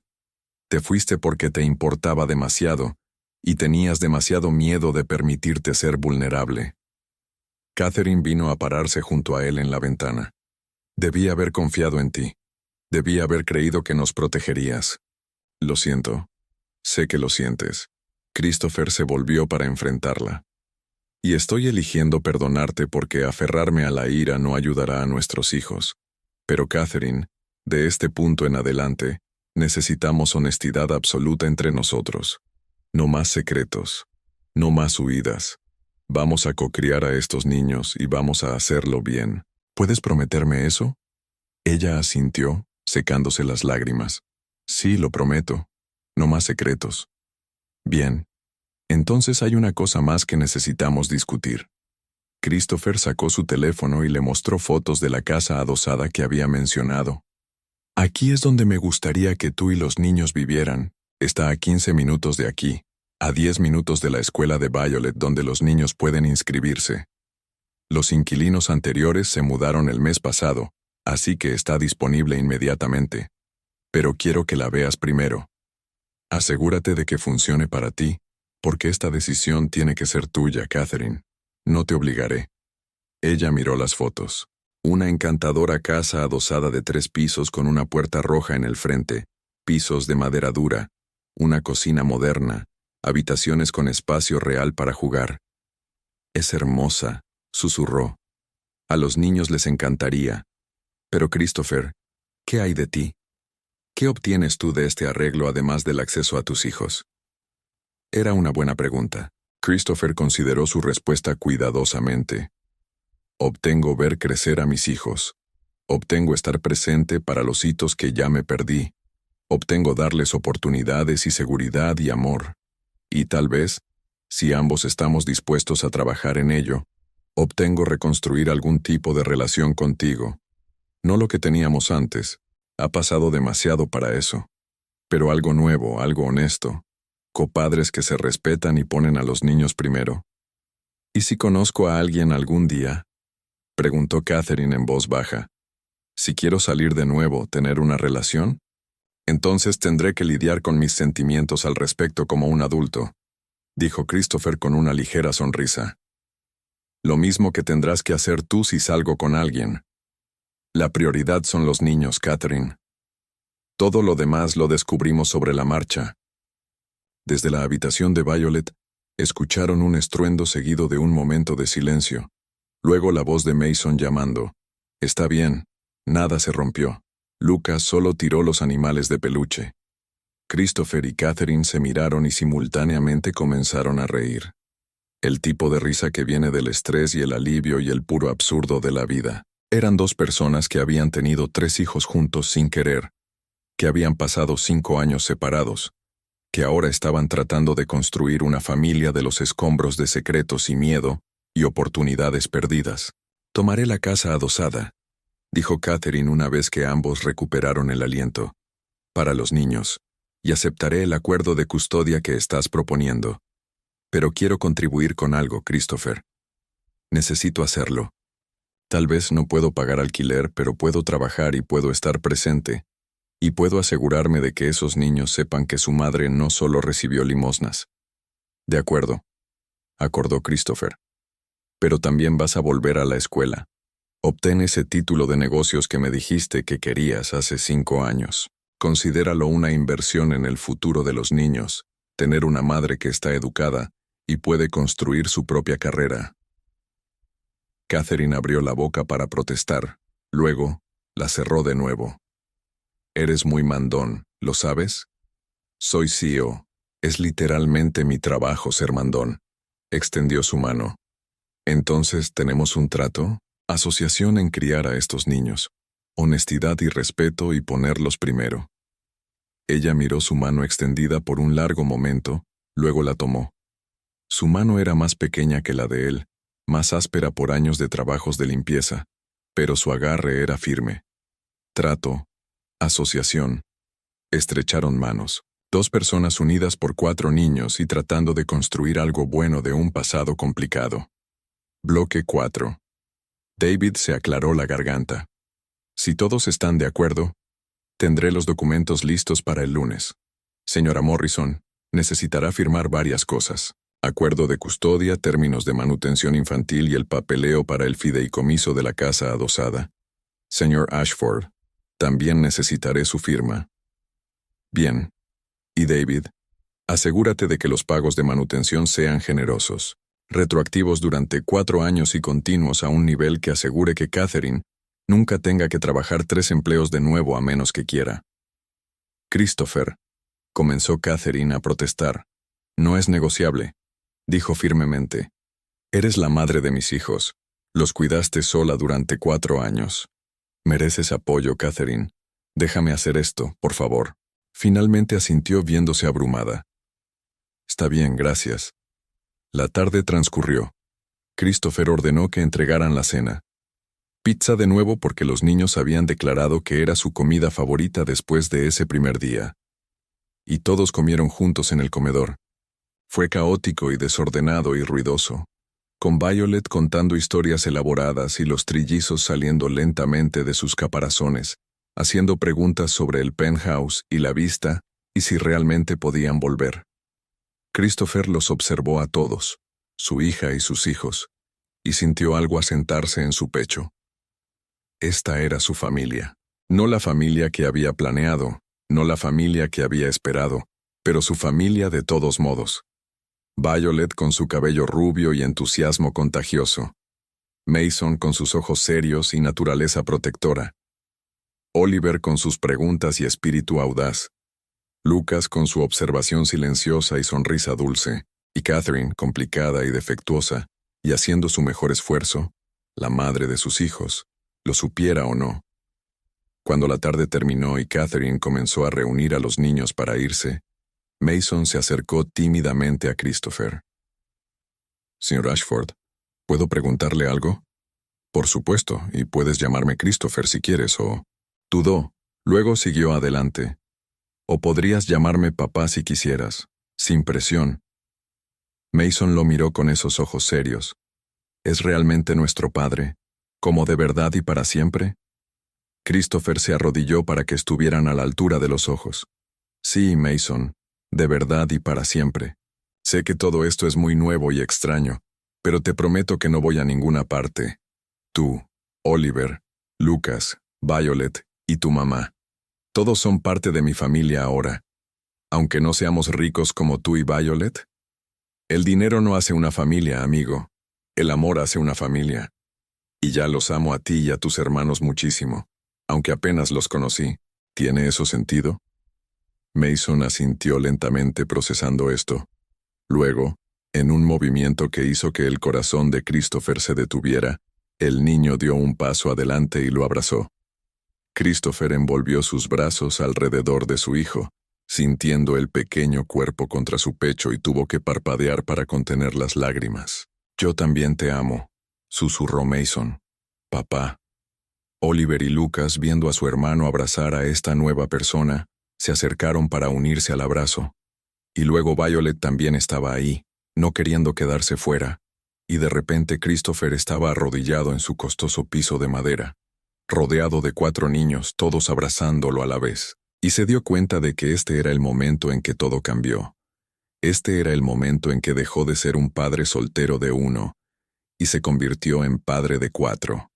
Te fuiste porque te importaba demasiado, y tenías demasiado miedo de permitirte ser vulnerable. Catherine vino a pararse junto a él en la ventana. Debí haber confiado en ti. Debí haber creído que nos protegerías. Lo siento. Sé que lo sientes. Christopher se volvió para enfrentarla. Y estoy eligiendo perdonarte porque aferrarme a la ira no ayudará a nuestros hijos. Pero Catherine, de este punto en adelante, necesitamos honestidad absoluta entre nosotros. No más secretos. No más huidas. Vamos a cocriar a estos niños y vamos a hacerlo bien. ¿Puedes prometerme eso? Ella asintió, secándose las lágrimas. Sí, lo prometo. No más secretos. Bien. Entonces hay una cosa más que necesitamos discutir. Christopher sacó su teléfono y le mostró fotos de la casa adosada que había mencionado. Aquí es donde me gustaría que tú y los niños vivieran. Está a 15 minutos de aquí, a 10 minutos de la escuela de Violet donde los niños pueden inscribirse. Los inquilinos anteriores se mudaron el mes pasado, así que está disponible inmediatamente. Pero quiero que la veas primero. Asegúrate de que funcione para ti, porque esta decisión tiene que ser tuya, Catherine. No te obligaré. Ella miró las fotos. Una encantadora casa adosada de 3 pisos con una puerta roja en el frente, pisos de madera dura, una cocina moderna, habitaciones con espacio real para jugar. Es hermosa, susurró. A los niños les encantaría. Pero Christopher, ¿qué hay de ti? ¿Qué obtienes tú de este arreglo además del acceso a tus hijos? Era una buena pregunta. Christopher consideró su respuesta cuidadosamente. Obtengo ver crecer a mis hijos. Obtengo estar presente para los hitos que ya me perdí. Obtengo darles oportunidades y seguridad y amor. Y tal vez, si ambos estamos dispuestos a trabajar en ello, obtengo reconstruir algún tipo de relación contigo. No lo que teníamos antes. Ha pasado demasiado para eso. Pero algo nuevo, algo honesto. Copadres que se respetan y ponen a los niños primero. ¿Y si conozco a alguien algún día? Preguntó Catherine en voz baja. Si quiero salir de nuevo, tener una relación, entonces tendré que lidiar con mis sentimientos al respecto como un adulto, dijo Christopher con una ligera sonrisa. Lo mismo que tendrás que hacer tú si salgo con alguien. La prioridad son los niños, Catherine. Todo lo demás lo descubrimos sobre la marcha. Desde la habitación de Violet, escucharon un estruendo seguido de un momento de silencio. Luego la voz de Mason llamando. Está bien, nada se rompió. Lucas solo tiró los animales de peluche. Christopher y Catherine se miraron y simultáneamente comenzaron a reír. El tipo de risa que viene del estrés y el alivio y el puro absurdo de la vida. Eran dos personas que habían tenido 3 hijos juntos sin querer, que habían pasado 5 años separados, que ahora estaban tratando de construir una familia de los escombros de secretos y miedo y oportunidades perdidas. Tomaré la casa adosada, dijo Catherine una vez que ambos recuperaron el aliento, para los niños, y aceptaré el acuerdo de custodia que estás proponiendo. Pero quiero contribuir con algo, Christopher. Necesito hacerlo. Tal vez no puedo pagar alquiler, pero puedo trabajar y puedo estar presente. Y puedo asegurarme de que esos niños sepan que su madre no solo recibió limosnas. De acuerdo, acordó Christopher. Pero también vas a volver a la escuela. Obtén ese título de negocios que me dijiste que querías hace 5 años. Considéralo una inversión en el futuro de los niños, tener una madre que está educada y puede construir su propia carrera. Catherine abrió la boca para protestar, luego la cerró de nuevo. Eres muy mandón, ¿lo sabes? Soy CEO. Es literalmente mi trabajo ser mandón. Extendió su mano. Entonces, ¿tenemos un trato? Asociación en criar a estos niños. Honestidad y respeto y ponerlos primero. Ella miró su mano extendida por un largo momento, luego la tomó. Su mano era más pequeña que la de él, más áspera por años de trabajos de limpieza, pero su agarre era firme. Trato, asociación. Estrecharon manos. 2 personas unidas por 4 niños y tratando de construir algo bueno de un pasado complicado. Bloque 4. David se aclaró la garganta. Si todos están de acuerdo, tendré los documentos listos para el lunes. Señora Morrison, necesitará firmar varias cosas. Acuerdo de custodia, términos de manutención infantil y el papeleo para el fideicomiso de la casa adosada. Señor Ashford, también necesitaré su firma. Bien. Y David, asegúrate de que los pagos de manutención sean generosos, retroactivos durante 4 años y continuos a un nivel que asegure que Catherine nunca tenga que trabajar 3 empleos de nuevo a menos que quiera. Christopher, comenzó Catherine a protestar. No es negociable, dijo firmemente. Eres la madre de mis hijos. Los cuidaste sola durante 4 años. Mereces apoyo, Catherine. Déjame hacer esto, por favor. Finalmente asintió viéndose abrumada. Está bien, gracias. La tarde transcurrió. Christopher ordenó que entregaran la cena. Pizza de nuevo porque los niños habían declarado que era su comida favorita después de ese primer día. Y todos comieron juntos en el comedor. Fue caótico y desordenado y ruidoso, con Violet contando historias elaboradas y los trillizos saliendo lentamente de sus caparazones, haciendo preguntas sobre el penthouse y la vista y si realmente podían volver. Christopher los observó a todos, su hija y sus hijos, y sintió algo asentarse en su pecho. Esta era su familia. No la familia que había planeado, no la familia que había esperado, pero su familia de todos modos. Violet con su cabello rubio y entusiasmo contagioso. Mason con sus ojos serios y naturaleza protectora, Oliver con sus preguntas y espíritu audaz, Lucas con su observación silenciosa y sonrisa dulce, y Catherine, complicada y defectuosa, y haciendo su mejor esfuerzo, la madre de sus hijos, lo supiera o no. Cuando la tarde terminó y Catherine comenzó a reunir a los niños para irse, Mason se acercó tímidamente a Christopher. «Señor Ashford, ¿puedo preguntarle algo?» «Por supuesto, y puedes llamarme Christopher si quieres, o...» Dudó, luego siguió adelante. «O podrías llamarme papá si quisieras, sin presión». Mason lo miró con esos ojos serios. «¿Es realmente nuestro padre, como de verdad y para siempre?» Christopher se arrodilló para que estuvieran a la altura de los ojos. «Sí, Mason, de verdad y para siempre. Sé que todo esto es muy nuevo y extraño, pero te prometo que no voy a ninguna parte. Tú, Oliver, Lucas, Violet y tu mamá. Todos son parte de mi familia ahora. Aunque no seamos ricos como tú y Violet. El dinero no hace una familia, amigo. El amor hace una familia. Y ya los amo a ti y a tus hermanos muchísimo, aunque apenas los conocí. ¿Tiene eso sentido?» Mason asintió lentamente procesando esto. Luego, en un movimiento que hizo que el corazón de Christopher se detuviera, el niño dio un paso adelante y lo abrazó. Christopher envolvió sus brazos alrededor de su hijo, sintiendo el pequeño cuerpo contra su pecho y tuvo que parpadear para contener las lágrimas. «Yo también te amo», susurró Mason. «Papá». Oliver y Lucas, viendo a su hermano abrazar a esta nueva persona, se acercaron para unirse al abrazo. Y luego Violet también estaba ahí, no queriendo quedarse fuera, y de repente Christopher estaba arrodillado en su costoso piso de madera, rodeado de 4 niños, todos abrazándolo a la vez, y se dio cuenta de que este era el momento en que todo cambió. Este era el momento en que dejó de ser un padre soltero de 1 y se convirtió en padre de 4.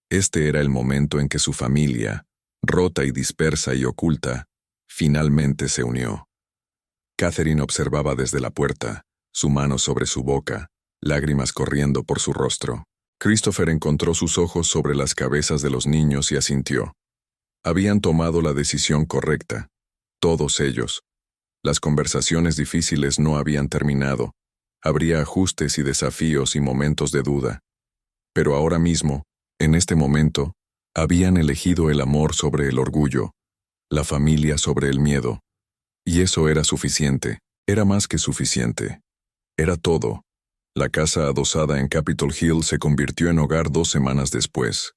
Este era el momento en que su familia, rota y dispersa y oculta, finalmente se unió. Catherine observaba desde la puerta, su mano sobre su boca, lágrimas corriendo por su rostro. Christopher encontró sus ojos sobre las cabezas de los niños y asintió. Habían tomado la decisión correcta, todos ellos. Las conversaciones difíciles no habían terminado. Habría ajustes y desafíos y momentos de duda. Pero ahora mismo, en este momento, habían elegido el amor sobre el orgullo, la familia sobre el miedo. Y eso era suficiente, era más que suficiente. Era todo. La casa adosada en Capitol Hill se convirtió en hogar 2 semanas después.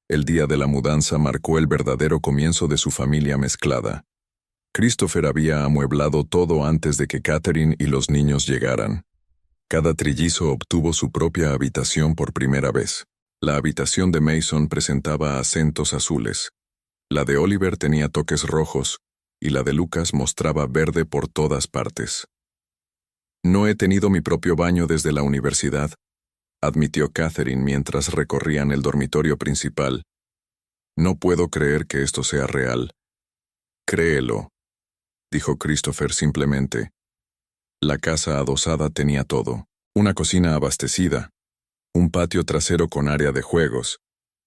El día de la mudanza marcó el verdadero comienzo de su familia mezclada. Christopher había amueblado todo antes de que Catherine y los niños llegaran. Cada trillizo obtuvo su propia habitación por primera vez. La habitación de Mason presentaba acentos azules. La de Oliver tenía toques rojos, y la de Lucas mostraba verde por todas partes. «No he tenido mi propio baño desde la universidad», admitió Catherine mientras recorrían el dormitorio principal. «No puedo creer que esto sea real». «Créelo», dijo Christopher simplemente. La casa adosada tenía todo. Una cocina abastecida, un patio trasero con área de juegos,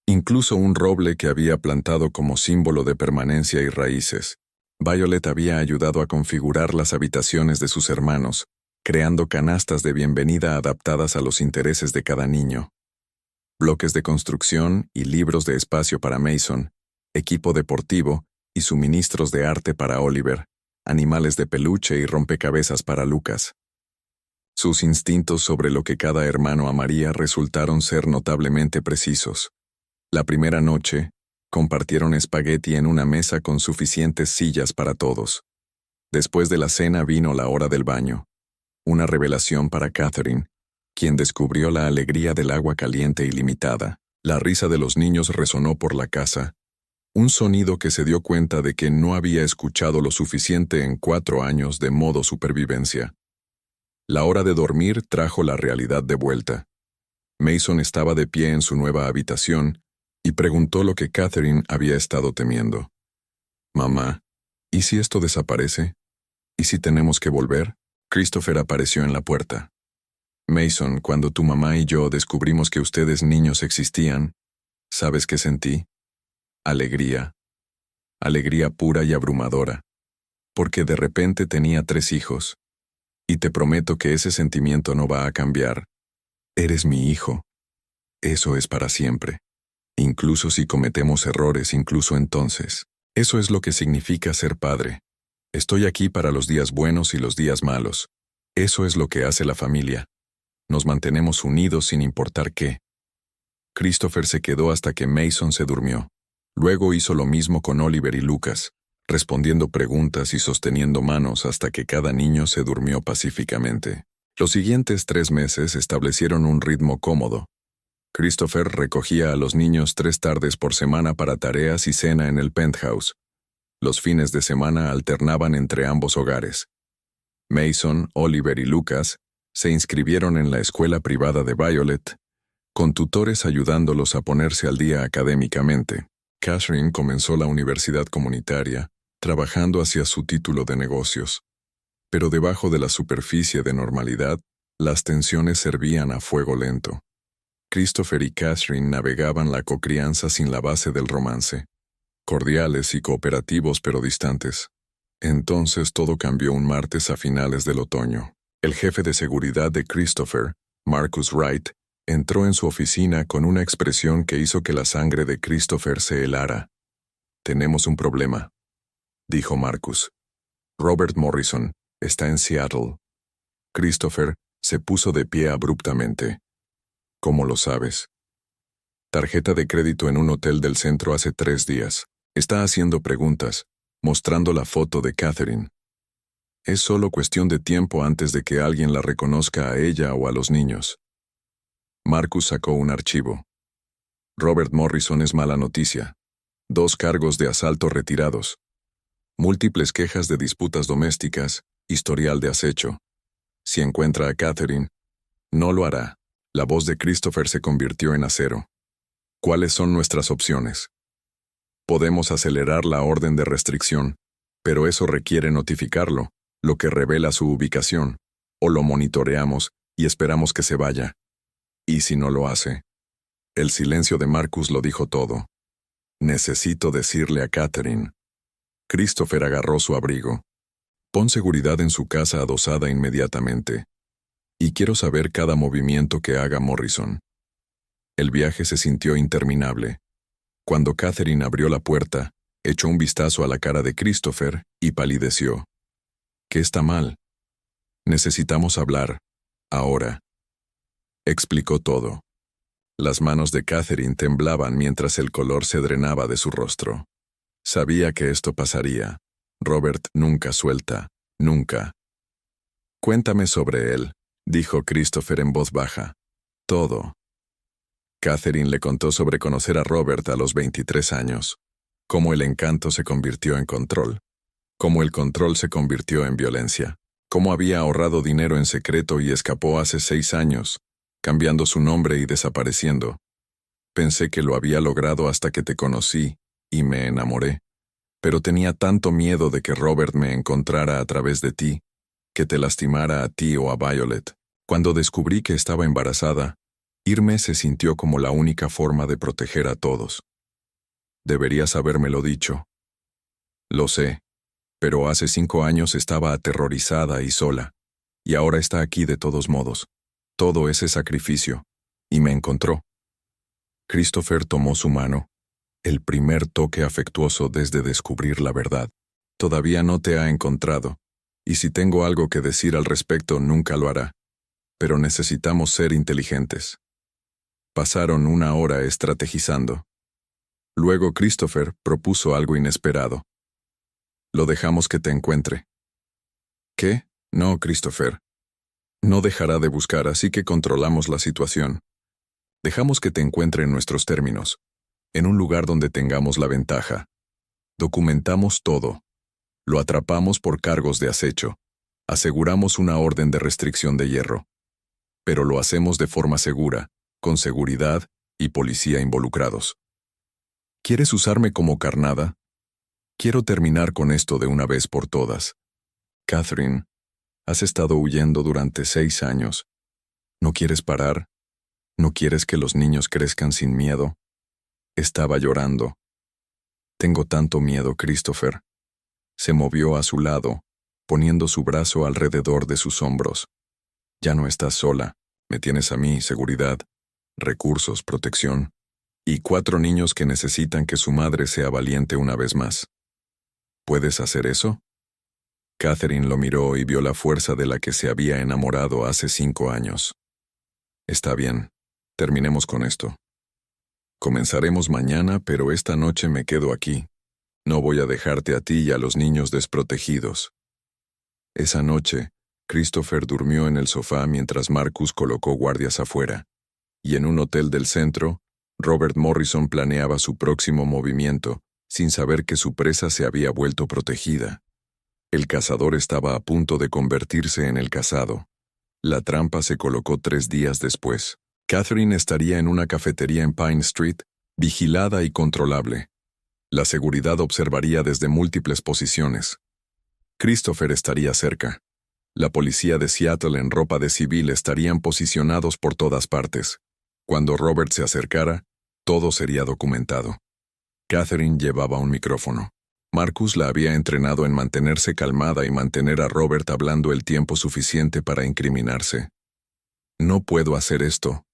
incluso un roble que había plantado como símbolo de permanencia y raíces. Violet había ayudado a configurar las habitaciones de sus hermanos, creando canastas de bienvenida adaptadas a los intereses de cada niño. Bloques de construcción y libros de espacio para Mason, equipo deportivo y suministros de arte para Oliver, animales de peluche y rompecabezas para Lucas. Sus instintos sobre lo que cada hermano amaría resultaron ser notablemente precisos. La primera noche, compartieron espagueti en una mesa con suficientes sillas para todos. Después de la cena vino la hora del baño. Una revelación para Catherine, quien descubrió la alegría del agua caliente ilimitada. La risa de los niños resonó por la casa, un sonido que se dio cuenta de que no había escuchado lo suficiente en 4 años de modo supervivencia. La hora de dormir trajo la realidad de vuelta. Mason estaba de pie en su nueva habitación y preguntó lo que Catherine había estado temiendo. «Mamá, ¿y si esto desaparece? ¿Y si tenemos que volver?» Christopher apareció en la puerta. Mason, cuando tu mamá y yo descubrimos que ustedes niños existían, ¿sabes qué sentí? Alegría. Alegría pura y abrumadora. Porque de repente tenía 3 hijos. Y te prometo que ese sentimiento no va a cambiar. Eres mi hijo. Eso es para siempre. Incluso si cometemos errores, incluso entonces. Eso es lo que significa ser padre. Estoy aquí para los días buenos y los días malos. Eso es lo que hace la familia. Nos mantenemos unidos sin importar qué. Christopher se quedó hasta que Mason se durmió. Luego hizo lo mismo con Oliver y Lucas, respondiendo preguntas y sosteniendo manos hasta que cada niño se durmió pacíficamente. Los siguientes 3 meses establecieron un ritmo cómodo. Christopher recogía a los niños 3 tardes por semana para tareas y cena en el penthouse. Los fines de semana alternaban entre ambos hogares. Mason, Oliver y Lucas se inscribieron en la escuela privada de Violet, con tutores ayudándolos a ponerse al día académicamente. Catherine comenzó la universidad comunitaria, trabajando hacia su título de negocios. Pero debajo de la superficie de normalidad, las tensiones servían a fuego lento. Christopher y Catherine navegaban la cocrianza sin la base del romance. Cordiales y cooperativos pero distantes. Entonces todo cambió un martes a finales del otoño. El jefe de seguridad de Christopher, Marcus Wright, entró en su oficina con una expresión que hizo que la sangre de Christopher se helara. «Tenemos un problema», dijo Marcus. «Robert Morrison está en Seattle». Christopher se puso de pie abruptamente. «¿Cómo lo sabes?» «Tarjeta de crédito en un hotel del centro hace 3 días. Está haciendo preguntas, mostrando la foto de Catherine. Es solo cuestión de tiempo antes de que alguien la reconozca a ella o a los niños». Marcus sacó un archivo. «Robert Morrison es mala noticia. 2 cargos de asalto retirados. Múltiples quejas de disputas domésticas, historial de acecho. Si encuentra a Catherine, no lo hará». La voz de Christopher se convirtió en acero. «¿Cuáles son nuestras opciones?» «Podemos acelerar la orden de restricción, pero eso requiere notificarlo, lo que revela su ubicación, o lo monitoreamos y esperamos que se vaya. ¿Y si no lo hace?» El silencio de Marcus lo dijo todo. «Necesito decirle a Catherine». Christopher agarró su abrigo. «Pon seguridad en su casa adosada inmediatamente. Y quiero saber cada movimiento que haga Morrison». El viaje se sintió interminable. Cuando Catherine abrió la puerta, echó un vistazo a la cara de Christopher y palideció. «¿Qué está mal?» «Necesitamos hablar. Ahora». Explicó todo. Las manos de Catherine temblaban mientras el color se drenaba de su rostro. Sabía que esto pasaría. Robert nunca suelta, nunca. «Cuéntame sobre él», dijo Christopher en voz baja. «Todo». Catherine le contó sobre conocer a Robert a los 23 años, cómo el encanto se convirtió en control, cómo el control se convirtió en violencia, cómo había ahorrado dinero en secreto y escapó hace 6 años, cambiando su nombre y desapareciendo. Pensé que lo había logrado hasta que te conocí y me enamoré, pero tenía tanto miedo de que Robert me encontrara a través de ti, que te lastimara a ti o a Violet. Cuando descubrí que estaba embarazada, irme se sintió como la única forma de proteger a todos. Deberías habérmelo dicho. Lo sé, pero hace 5 años estaba aterrorizada y sola, y ahora está aquí de todos modos. Todo ese sacrificio, y me encontró. Christopher tomó su mano, el primer toque afectuoso desde descubrir la verdad. Todavía no te ha encontrado, y si tengo algo que decir al respecto nunca lo hará. Pero necesitamos ser inteligentes. Pasaron 1 hora estrategizando. Luego Christopher propuso algo inesperado. «Lo dejamos que te encuentre». «¿Qué? No, Christopher. No dejará de buscar, así que controlamos la situación. Dejamos que te encuentre en nuestros términos, en un lugar donde tengamos la ventaja. Documentamos todo. Lo atrapamos por cargos de acecho. Aseguramos una orden de restricción de hierro. Pero lo hacemos de forma segura, con seguridad y policía involucrados. ¿Quieres usarme como carnada? Quiero terminar con esto de una vez por todas. Catherine, has estado huyendo durante 6 años. ¿No quieres parar? ¿No quieres que los niños crezcan sin miedo? Estaba llorando. Tengo tanto miedo, Christopher. Se movió a su lado, poniendo su brazo alrededor de sus hombros. Ya no estás sola. Me tienes a mí, seguridad, recursos, protección, y 4 niños que necesitan que su madre sea valiente una vez más. ¿Puedes hacer eso? Catherine lo miró y vio la fuerza de la que se había enamorado hace 5 años. Está bien, terminemos con esto. Comenzaremos mañana, pero esta noche me quedo aquí. No voy a dejarte a ti y a los niños desprotegidos. Esa noche, Christopher durmió en el sofá mientras Marcus colocó guardias afuera, y en un hotel del centro, Robert Morrison planeaba su próximo movimiento, sin saber que su presa se había vuelto protegida. El cazador estaba a punto de convertirse en el cazado. La trampa se colocó 3 días después. Catherine estaría en una cafetería en Pine Street, vigilada y controlable. La seguridad observaría desde múltiples posiciones. Christopher estaría cerca. La policía de Seattle en ropa de civil estarían posicionados por todas partes. Cuando Robert se acercara, todo sería documentado. Catherine llevaba un micrófono. Marcus la había entrenado en mantenerse calmada y mantener a Robert hablando el tiempo suficiente para incriminarse. «No puedo hacer esto»,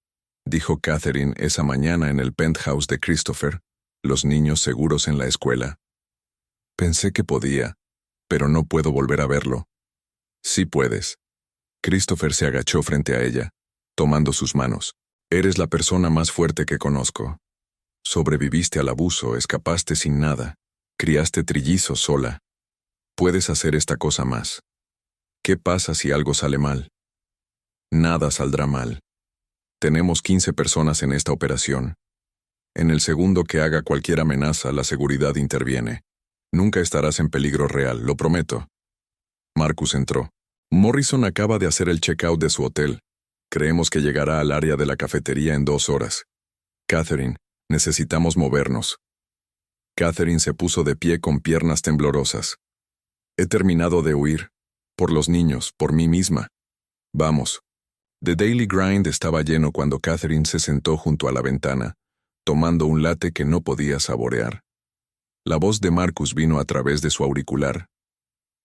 dijo Catherine esa mañana en el penthouse de Christopher, los niños seguros en la escuela. «Pensé que podía, pero no puedo volver a verlo». «Sí puedes». Christopher se agachó frente a ella, tomando sus manos. «Eres la persona más fuerte que conozco. Sobreviviste al abuso, escapaste sin nada. Criaste trillizos sola. Puedes hacer esta cosa más. ¿Qué pasa si algo sale mal?» «Nada saldrá mal. Tenemos 15 personas en esta operación. En el segundo que haga cualquier amenaza, la seguridad interviene. Nunca estarás en peligro real, lo prometo». Marcus entró. «Morrison acaba de hacer el check-out de su hotel. Creemos que llegará al área de la cafetería en 2 horas. Catherine, necesitamos movernos». Catherine se puso de pie con piernas temblorosas. «He terminado de huir. Por los niños, por mí misma. Vamos». The Daily Grind estaba lleno cuando Catherine se sentó junto a la ventana, tomando un latte que no podía saborear. La voz de Marcus vino a través de su auricular.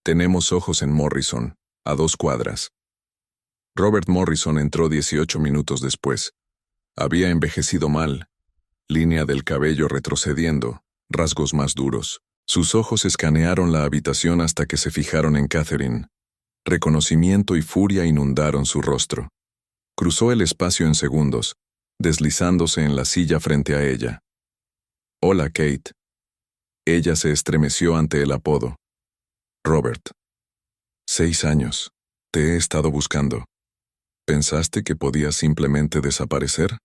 «Tenemos ojos en Morrison, a 2 cuadras». Robert Morrison entró 18 minutos después. Había envejecido mal, línea del cabello retrocediendo, rasgos más duros. Sus ojos escanearon la habitación hasta que se fijaron en Catherine. Reconocimiento y furia inundaron su rostro. Cruzó el espacio en segundos, deslizándose en la silla frente a ella. «Hola, Kate». Ella se estremeció ante el apodo. «Robert. 6 años. Te he estado buscando. ¿Pensaste que podías simplemente desaparecer?»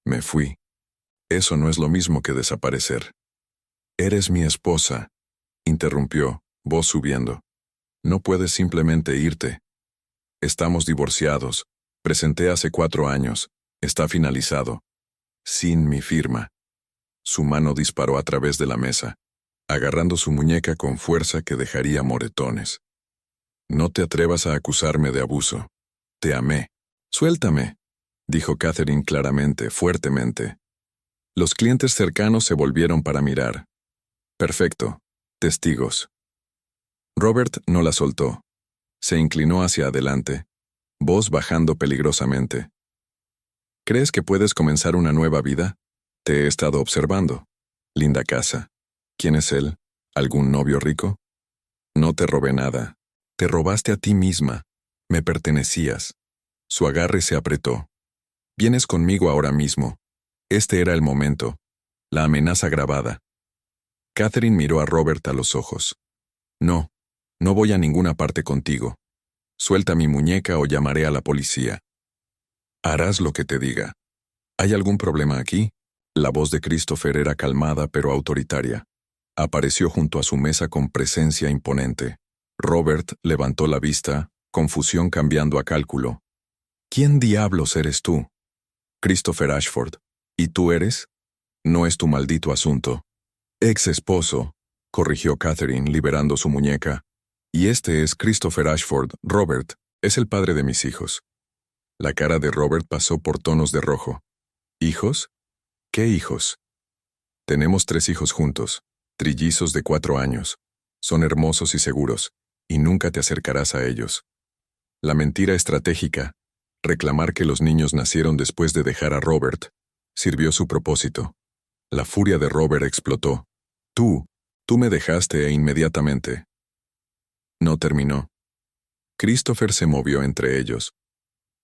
«Me fui. Eso no es lo mismo que desaparecer». «Eres mi esposa», interrumpió, voz subiendo. «No puedes simplemente irte. Estamos divorciados. Presenté hace 4 años. Está finalizado. Sin mi firma». Su mano disparó a través de la mesa, agarrando su muñeca con fuerza que dejaría moretones. «No te atrevas a acusarme de abuso. Te amé». «Suéltame», dijo Catherine claramente, fuertemente. Los clientes cercanos se volvieron para mirar. «Perfecto. Testigos». Robert no la soltó. Se inclinó hacia adelante, voz bajando peligrosamente. «¿Crees que puedes comenzar una nueva vida? Te he estado observando. Linda casa. ¿Quién es él? ¿Algún novio rico? No te robé nada. Te robaste a ti misma. Me pertenecías». Su agarre se apretó. «Vienes conmigo ahora mismo». Este era el momento. La amenaza grabada. Catherine miró a Robert a los ojos. «No, no voy a ninguna parte contigo. Suelta mi muñeca o llamaré a la policía». «Harás lo que te diga». «¿Hay algún problema aquí?» La voz de Christopher era calmada pero autoritaria. Apareció junto a su mesa con presencia imponente. Robert levantó la vista, confusión cambiando a cálculo. «¿Quién diablos eres tú?» «Christopher Ashford. ¿Y tú eres?» «No es tu maldito asunto». «Ex esposo», corrigió Catherine, liberando su muñeca. «Y este es Christopher Ashford, Robert, es el padre de mis hijos». La cara de Robert pasó por tonos de rojo. ¿Hijos? ¿Qué hijos? Tenemos 3 hijos juntos, trillizos de 4 años. Son hermosos y seguros, y nunca te acercarás a ellos. La mentira estratégica, reclamar que los niños nacieron después de dejar a Robert, sirvió su propósito. La furia de Robert explotó. Tú me dejaste e inmediatamente. No terminó. Christopher se movió entre ellos.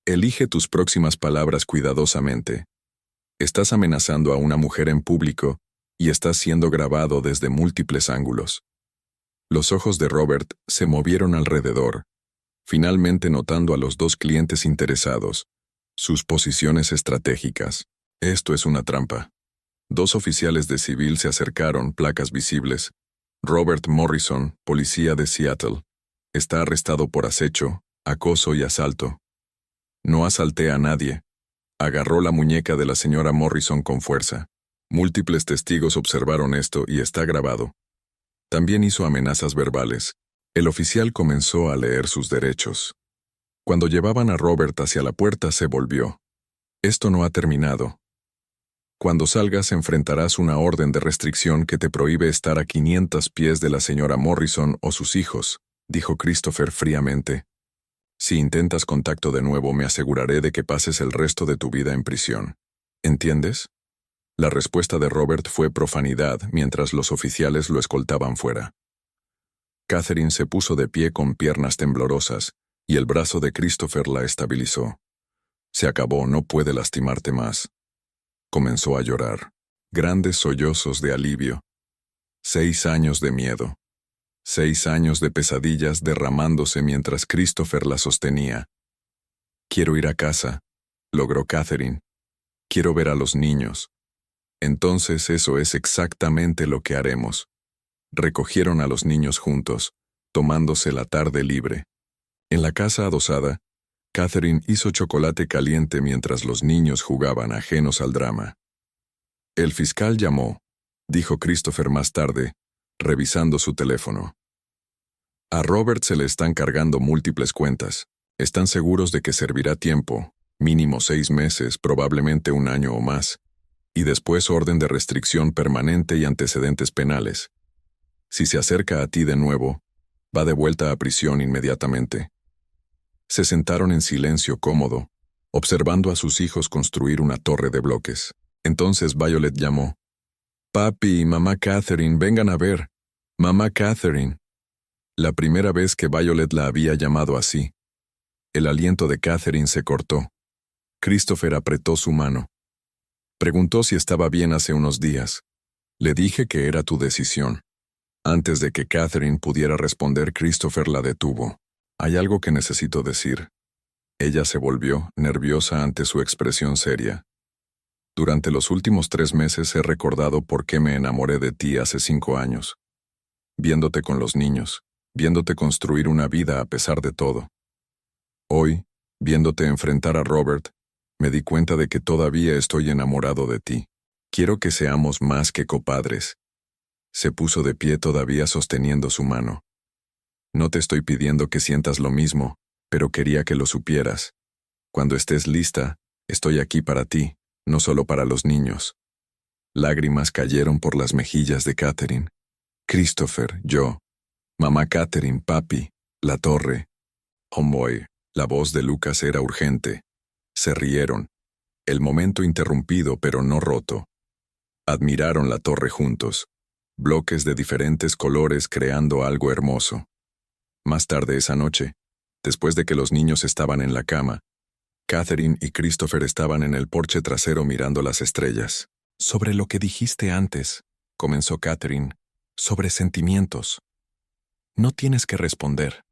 Elige tus próximas palabras cuidadosamente. Estás amenazando a una mujer en público y estás siendo grabado desde múltiples ángulos. Los ojos de Robert se movieron alrededor, finalmente notando a los 2 clientes interesados, sus posiciones estratégicas. Esto es una trampa. 2 oficiales de civil se acercaron, placas visibles. Robert Morrison, policía de Seattle, está arrestado por acecho, acoso y asalto. No asalté a nadie. Agarró la muñeca de la señora Morrison con fuerza. Múltiples testigos observaron esto y está grabado. También hizo amenazas verbales. El oficial comenzó a leer sus derechos. Cuando llevaban a Robert hacia la puerta, se volvió. Esto no ha terminado. Cuando salgas enfrentarás una orden de restricción que te prohíbe estar a 500 pies de la señora Morrison o sus hijos, dijo Christopher fríamente. Si intentas contacto de nuevo, me aseguraré de que pases el resto de tu vida en prisión. ¿Entiendes? La respuesta de Robert fue profanidad mientras los oficiales lo escoltaban fuera. Catherine se puso de pie con piernas temblorosas, y el brazo de Christopher la estabilizó. Se acabó, no puede lastimarte más. Comenzó a llorar. Grandes sollozos de alivio. 6 años de miedo. 6 años de pesadillas derramándose mientras Christopher la sostenía. Quiero ir a casa, logró Catherine. Quiero ver a los niños. Entonces eso es exactamente lo que haremos. Recogieron a los niños juntos, tomándose la tarde libre. En la casa adosada, Catherine hizo chocolate caliente mientras los niños jugaban ajenos al drama. El fiscal llamó, dijo Christopher más tarde, revisando su teléfono. A Robert se le están cargando múltiples cuentas. Están seguros de que servirá tiempo, mínimo 6 meses, probablemente 1 año o más, y después orden de restricción permanente y antecedentes penales. Si se acerca a ti de nuevo, va de vuelta a prisión inmediatamente. Se sentaron en silencio cómodo, observando a sus hijos construir una torre de bloques. Entonces Violet llamó. «Papi y mamá Catherine, vengan a ver. Mamá Catherine». La primera vez que Violet la había llamado así. El aliento de Catherine se cortó. Christopher apretó su mano. Preguntó si estaba bien hace unos días. Le dije que era tu decisión. Antes de que Catherine pudiera responder, Christopher la detuvo. Hay algo que necesito decir. Ella se volvió, nerviosa ante su expresión seria. Durante los últimos 3 meses he recordado por qué me enamoré de ti hace 5 años. Viéndote con los niños, viéndote construir una vida a pesar de todo. Hoy, viéndote enfrentar a Robert, me di cuenta de que todavía estoy enamorado de ti. Quiero que seamos más que copadres. Se puso de pie todavía sosteniendo su mano. No te estoy pidiendo que sientas lo mismo, pero quería que lo supieras. Cuando estés lista, estoy aquí para ti, no solo para los niños. Lágrimas cayeron por las mejillas de Catherine. Christopher, yo. Mamá Catherine, papi, la torre. Homeboy, la voz de Lucas era urgente. Se rieron. El momento interrumpido pero no roto. Admiraron la torre juntos. Bloques de diferentes colores creando algo hermoso. Más tarde esa noche, después de que los niños estaban en la cama, Catherine y Christopher estaban en el porche trasero mirando las estrellas. Sobre lo que dijiste antes, comenzó Catherine, sobre sentimientos. No tienes que responder.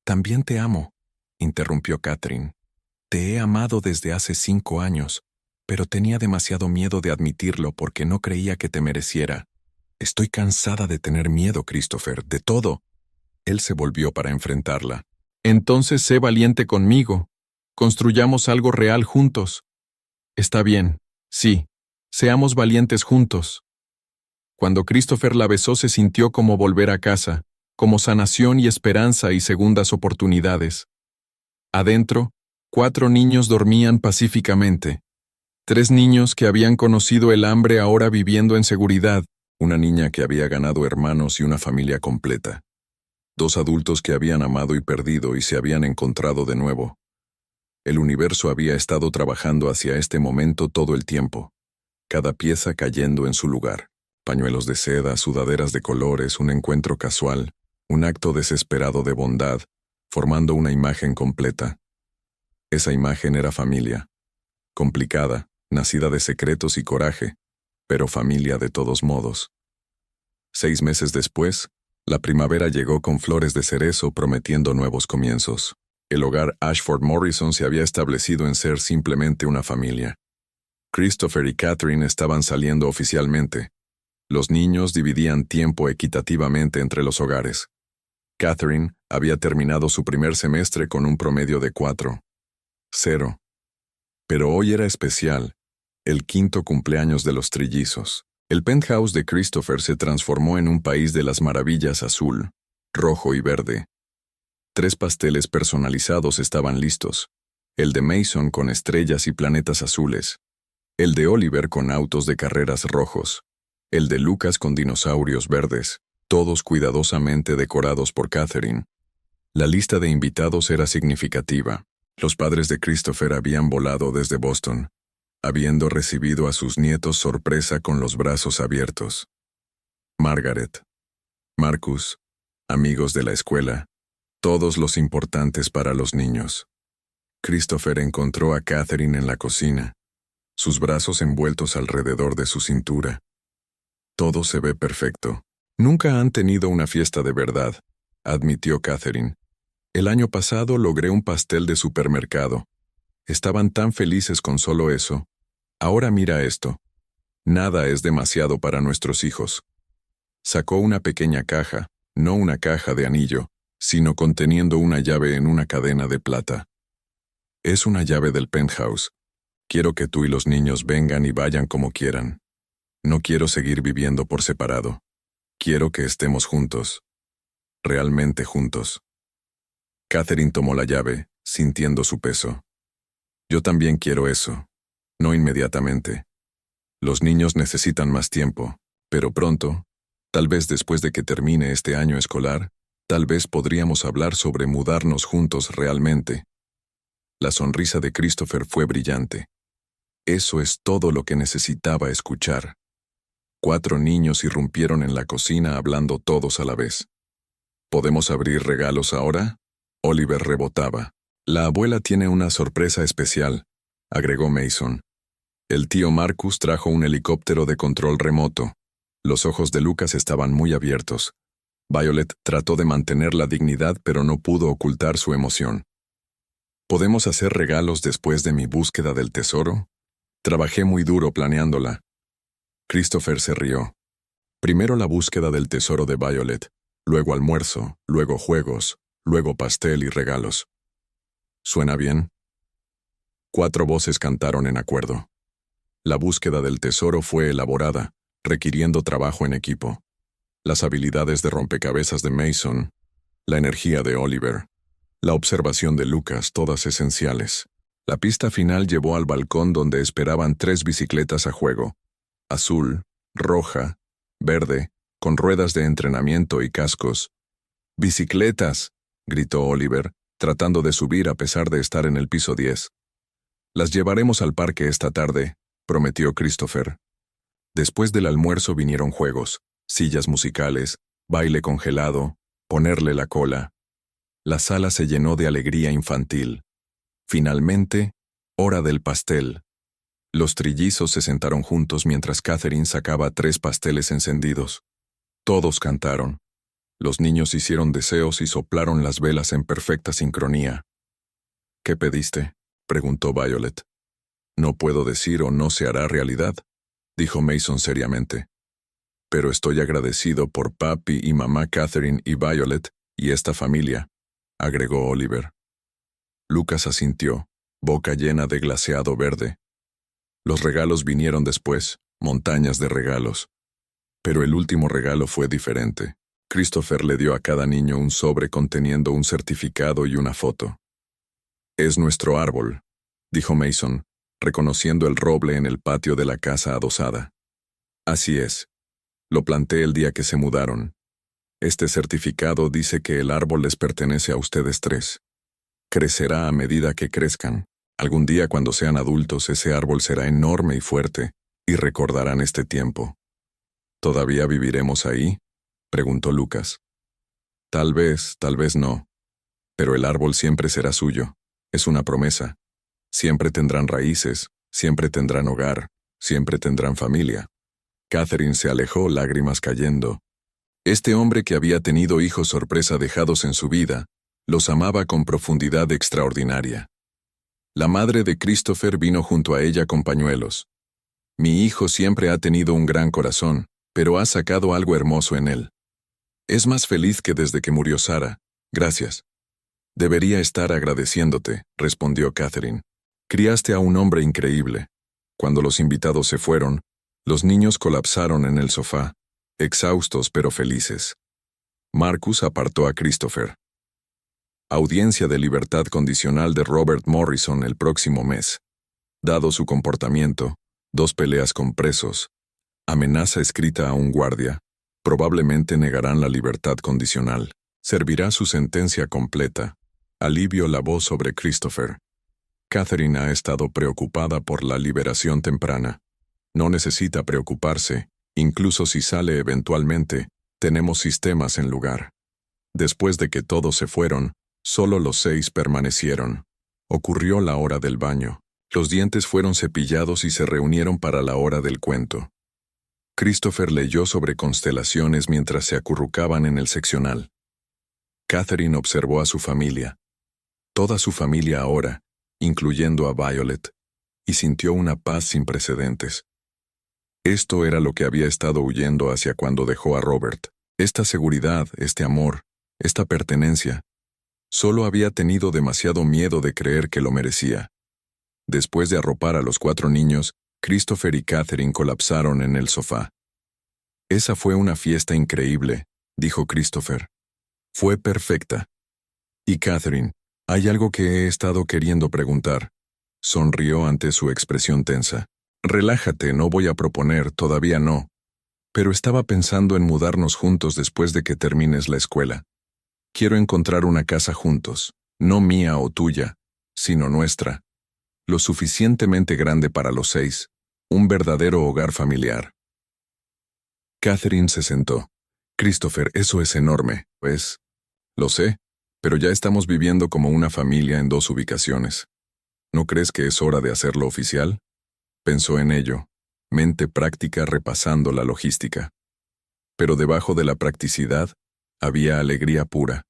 También te amo, interrumpió Catherine. Te he amado desde hace 5 años, pero tenía demasiado miedo de admitirlo porque no creía que te mereciera. Estoy cansada de tener miedo, Christopher, de todo. Él se volvió para enfrentarla. Entonces sé valiente conmigo. Construyamos algo real juntos. Está bien, sí, seamos valientes juntos. Cuando Christopher la besó se sintió como volver a casa, como sanación y esperanza y segundas oportunidades. Adentro, 4 niños dormían pacíficamente. 3 niños que habían conocido el hambre ahora viviendo en seguridad. Una niña que había ganado hermanos y una familia completa. 2 adultos que habían amado y perdido y se habían encontrado de nuevo. El universo había estado trabajando hacia este momento todo el tiempo, cada pieza cayendo en su lugar. Pañuelos de seda, sudaderas de colores, un encuentro casual, un acto desesperado de bondad, formando una imagen completa. Esa imagen era familia. Complicada, nacida de secretos y coraje, pero familia de todos modos. 6 meses después, la primavera llegó con flores de cerezo prometiendo nuevos comienzos. El hogar Ashford Morrison se había establecido en ser simplemente una familia. Christopher y Catherine estaban saliendo oficialmente. Los niños dividían tiempo equitativamente entre los hogares. Catherine había terminado su primer semestre con un promedio de 4.0. Pero hoy era especial, el 5º cumpleaños de los trillizos. El penthouse de Christopher se transformó en un país de las maravillas azul, rojo y verde. 3 pasteles personalizados estaban listos. El de Mason con estrellas y planetas azules. El de Oliver con autos de carreras rojos. El de Lucas con dinosaurios verdes, todos cuidadosamente decorados por Catherine. La lista de invitados era significativa. Los padres de Christopher habían volado desde Boston, habiendo recibido a sus nietos sorpresa con los brazos abiertos. Margaret, Marcus, amigos de la escuela, todos los importantes para los niños. Christopher encontró a Catherine en la cocina, sus brazos envueltos alrededor de su cintura. Todo se ve perfecto. Nunca han tenido una fiesta de verdad, admitió Catherine. El año pasado logré un pastel de supermercado. Estaban tan felices con solo eso. Ahora mira esto. Nada es demasiado para nuestros hijos. Sacó una pequeña caja, no una caja de anillo, sino conteniendo una llave en una cadena de plata. Es una llave del penthouse. Quiero que tú y los niños vengan y vayan como quieran. No quiero seguir viviendo por separado. Quiero que estemos juntos. Realmente juntos. Catherine tomó la llave, sintiendo su peso. Yo también quiero eso. No inmediatamente. Los niños necesitan más tiempo, pero pronto, tal vez después de que termine este año escolar, tal vez podríamos hablar sobre mudarnos juntos realmente. La sonrisa de Christopher fue brillante. Eso es todo lo que necesitaba escuchar. 4 niños irrumpieron en la cocina hablando todos a la vez. ¿Podemos abrir regalos ahora? Oliver rebotaba. La abuela tiene una sorpresa especial, agregó Mason. El tío Marcus trajo un helicóptero de control remoto. Los ojos de Lucas estaban muy abiertos. Violet trató de mantener la dignidad pero no pudo ocultar su emoción. ¿Podemos hacer regalos después de mi búsqueda del tesoro? Trabajé muy duro planeándola. Christopher se rió. Primero la búsqueda del tesoro de Violet, luego almuerzo, luego juegos, luego pastel y regalos. ¿Suena bien? 4 voces cantaron en acuerdo. La búsqueda del tesoro fue elaborada, requiriendo trabajo en equipo. Las habilidades de rompecabezas de Mason, la energía de Oliver, la observación de Lucas, todas esenciales. La pista final llevó al balcón donde esperaban 3 bicicletas a juego. Azul, roja, verde, con ruedas de entrenamiento y cascos. ¡Bicicletas!, gritó Oliver, tratando de subir a pesar de estar en el piso 10. Las llevaremos al parque esta tarde, prometió Christopher. Después del almuerzo vinieron juegos, sillas musicales, baile congelado, ponerle la cola. La sala se llenó de alegría infantil. Finalmente, hora del pastel. Los trillizos se sentaron juntos mientras Catherine sacaba 3 pasteles encendidos. Todos cantaron. Los niños hicieron deseos y soplaron las velas en perfecta sincronía. ¿Qué pediste?, preguntó Violet. No puedo decir o no se hará realidad, dijo Mason seriamente. Pero estoy agradecido por papi y mamá Catherine y Violet y esta familia, agregó Oliver. Lucas asintió, boca llena de glaseado verde. Los regalos vinieron después, montañas de regalos. Pero el último regalo fue diferente. Christopher le dio a cada niño un sobre conteniendo un certificado y una foto. Es nuestro árbol, dijo Mason, reconociendo el roble en el patio de la casa adosada. Así es. Lo planté el día que se mudaron. Este certificado dice que el árbol les pertenece a ustedes tres. Crecerá a medida que crezcan. Algún día cuando sean adultos ese árbol será enorme y fuerte, y recordarán este tiempo. ¿Todavía viviremos ahí?, preguntó Lucas. Tal vez no. Pero el árbol siempre será suyo. Es una promesa. Siempre tendrán raíces, siempre tendrán hogar, siempre tendrán familia. Catherine se alejó, lágrimas cayendo. Este hombre que había tenido hijos sorpresa dejados en su vida, los amaba con profundidad extraordinaria. La madre de Christopher vino junto a ella con pañuelos. Mi hijo siempre ha tenido un gran corazón, pero ha sacado algo hermoso en él. Es más feliz que desde que murió Sara. Gracias. Debería estar agradeciéndote, respondió Catherine. Criaste a un hombre increíble. Cuando los invitados se fueron, los niños colapsaron en el sofá, exhaustos pero felices. Marcus apartó a Christopher. Audiencia de libertad condicional de Robert Morrison el próximo mes. Dado su comportamiento, 2 peleas con presos, amenaza escrita a un guardia, probablemente negarán la libertad condicional. Servirá su sentencia completa. Alivio la voz sobre Christopher. Catherine ha estado preocupada por la liberación temprana. No necesita preocuparse, incluso si sale eventualmente, tenemos sistemas en lugar. Después de que todos se fueron, solo los 6 permanecieron. Ocurrió la hora del baño. Los dientes fueron cepillados y se reunieron para la hora del cuento. Christopher leyó sobre constelaciones mientras se acurrucaban en el seccional. Catherine observó a su familia. Toda su familia ahora, incluyendo a Violet, y sintió una paz sin precedentes. Esto era lo que había estado huyendo hacia cuando dejó a Robert. Esta seguridad, este amor, esta pertenencia. Solo había tenido demasiado miedo de creer que lo merecía. Después de arropar a los 4 niños, Christopher y Catherine colapsaron en el sofá. Esa fue una fiesta increíble, dijo Christopher. Fue perfecta. Y Catherine, hay algo que he estado queriendo preguntar. Sonrió ante su expresión tensa. Relájate, no voy a proponer, todavía no. Pero estaba pensando en mudarnos juntos después de que termines la escuela. Quiero encontrar una casa juntos, no mía o tuya, sino nuestra. Lo suficientemente grande para los 6, un verdadero hogar familiar. Catherine se sentó. Christopher, eso es enorme, pues. Lo sé, pero ya estamos viviendo como una familia en 2 ubicaciones. ¿No crees que es hora de hacerlo oficial? Pensó en ello, mente práctica repasando la logística. Pero debajo de la practicidad, había alegría pura.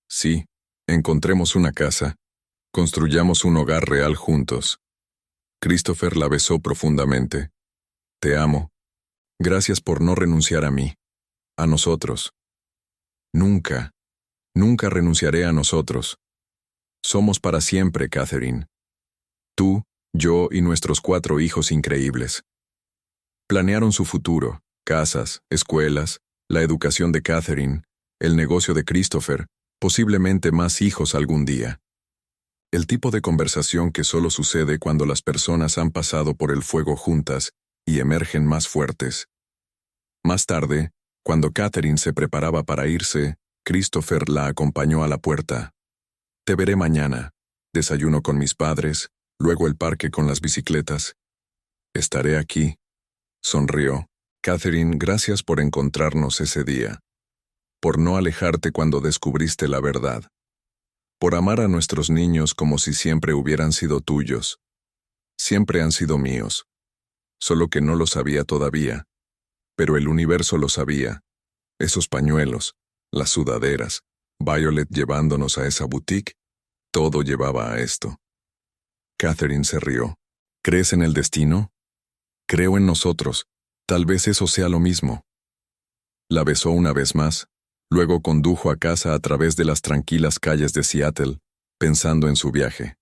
Sí, encontremos una casa, construyamos un hogar real juntos. Christopher la besó profundamente. Te amo. Gracias por no renunciar a mí. A nosotros. Nunca, nunca renunciaré a nosotros. Somos para siempre, Catherine. Tú, yo y nuestros 4 hijos increíbles. Planearon su futuro, casas, escuelas, la educación de Catherine, el negocio de Christopher, posiblemente más hijos algún día. El tipo de conversación que solo sucede cuando las personas han pasado por el fuego juntas y emergen más fuertes. Más tarde, cuando Catherine se preparaba para irse, Christopher la acompañó a la puerta. Te veré mañana. Desayuno con mis padres, luego el parque con las bicicletas. Estaré aquí. Sonrió. Catherine, gracias por encontrarnos ese día. Por no alejarte cuando descubriste la verdad. Por amar a nuestros niños como si siempre hubieran sido tuyos. Siempre han sido míos. Solo que no lo sabía todavía. Pero el universo lo sabía. Esos pañuelos, las sudaderas, Violet llevándonos a esa boutique, todo llevaba a esto. Catherine se rió. ¿Crees en el destino? Creo en nosotros. Tal vez eso sea lo mismo. La besó una vez más, luego condujo a casa a través de las tranquilas calles de Seattle, pensando en su viaje.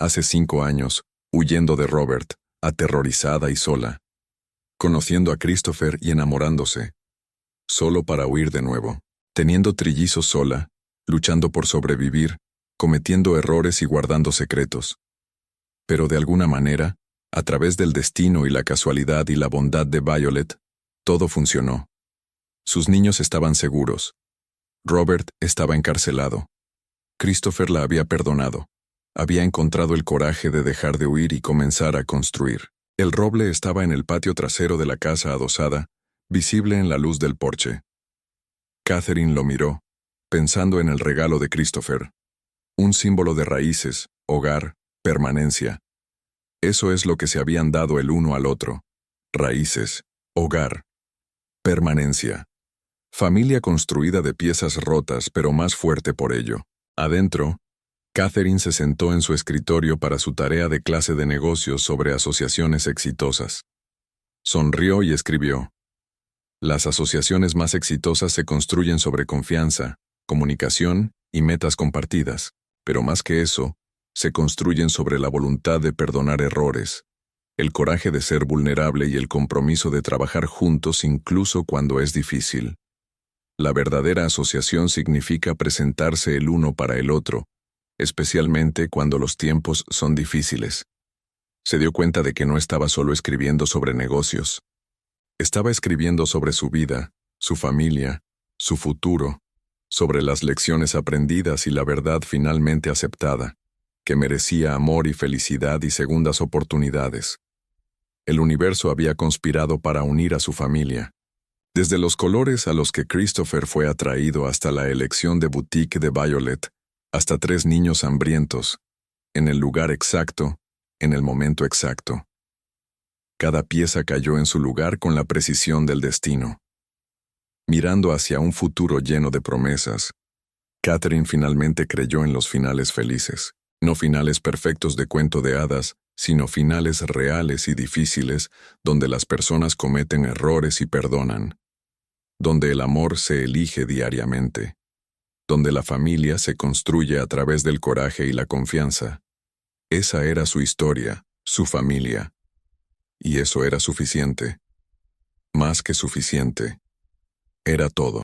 Hace 5 años, huyendo de Robert, aterrorizada y sola. Conociendo a Christopher y enamorándose. Solo para huir de nuevo. Teniendo trillizos sola, luchando por sobrevivir, cometiendo errores y guardando secretos. Pero de alguna manera, a través del destino y la casualidad y la bondad de Violet, todo funcionó. Sus niños estaban seguros. Robert estaba encarcelado. Christopher la había perdonado. Había encontrado el coraje de dejar de huir y comenzar a construir. El roble estaba en el patio trasero de la casa adosada, visible en la luz del porche. Catherine lo miró, pensando en el regalo de Christopher. Un símbolo de raíces, hogar, permanencia. Eso es lo que se habían dado el uno al otro. Raíces, hogar, permanencia. Familia construida de piezas rotas, pero más fuerte por ello. Adentro, Catherine se sentó en su escritorio para su tarea de clase de negocios sobre asociaciones exitosas. Sonrió y escribió: Las asociaciones más exitosas se construyen sobre confianza, comunicación y metas compartidas, pero más que eso, se construyen sobre la voluntad de perdonar errores, el coraje de ser vulnerable y el compromiso de trabajar juntos incluso cuando es difícil. La verdadera asociación significa presentarse el uno para el otro, especialmente cuando los tiempos son difíciles. Se dio cuenta de que no estaba solo escribiendo sobre negocios. Estaba escribiendo sobre su vida, su familia, su futuro, sobre las lecciones aprendidas y la verdad finalmente aceptada, que merecía amor y felicidad y segundas oportunidades. El universo había conspirado para unir a su familia. Desde los colores a los que Christopher fue atraído hasta la elección de boutique de Violet, hasta 3 niños hambrientos, en el lugar exacto, en el momento exacto. Cada pieza cayó en su lugar con la precisión del destino. Mirando hacia un futuro lleno de promesas, Catherine finalmente creyó en los finales felices, no finales perfectos de cuento de hadas, sino finales reales y difíciles donde las personas cometen errores y perdonan, donde el amor se elige diariamente, donde la familia se construye a través del coraje y la confianza. Esa era su historia, su familia. Y eso era suficiente. Más que suficiente. Era todo.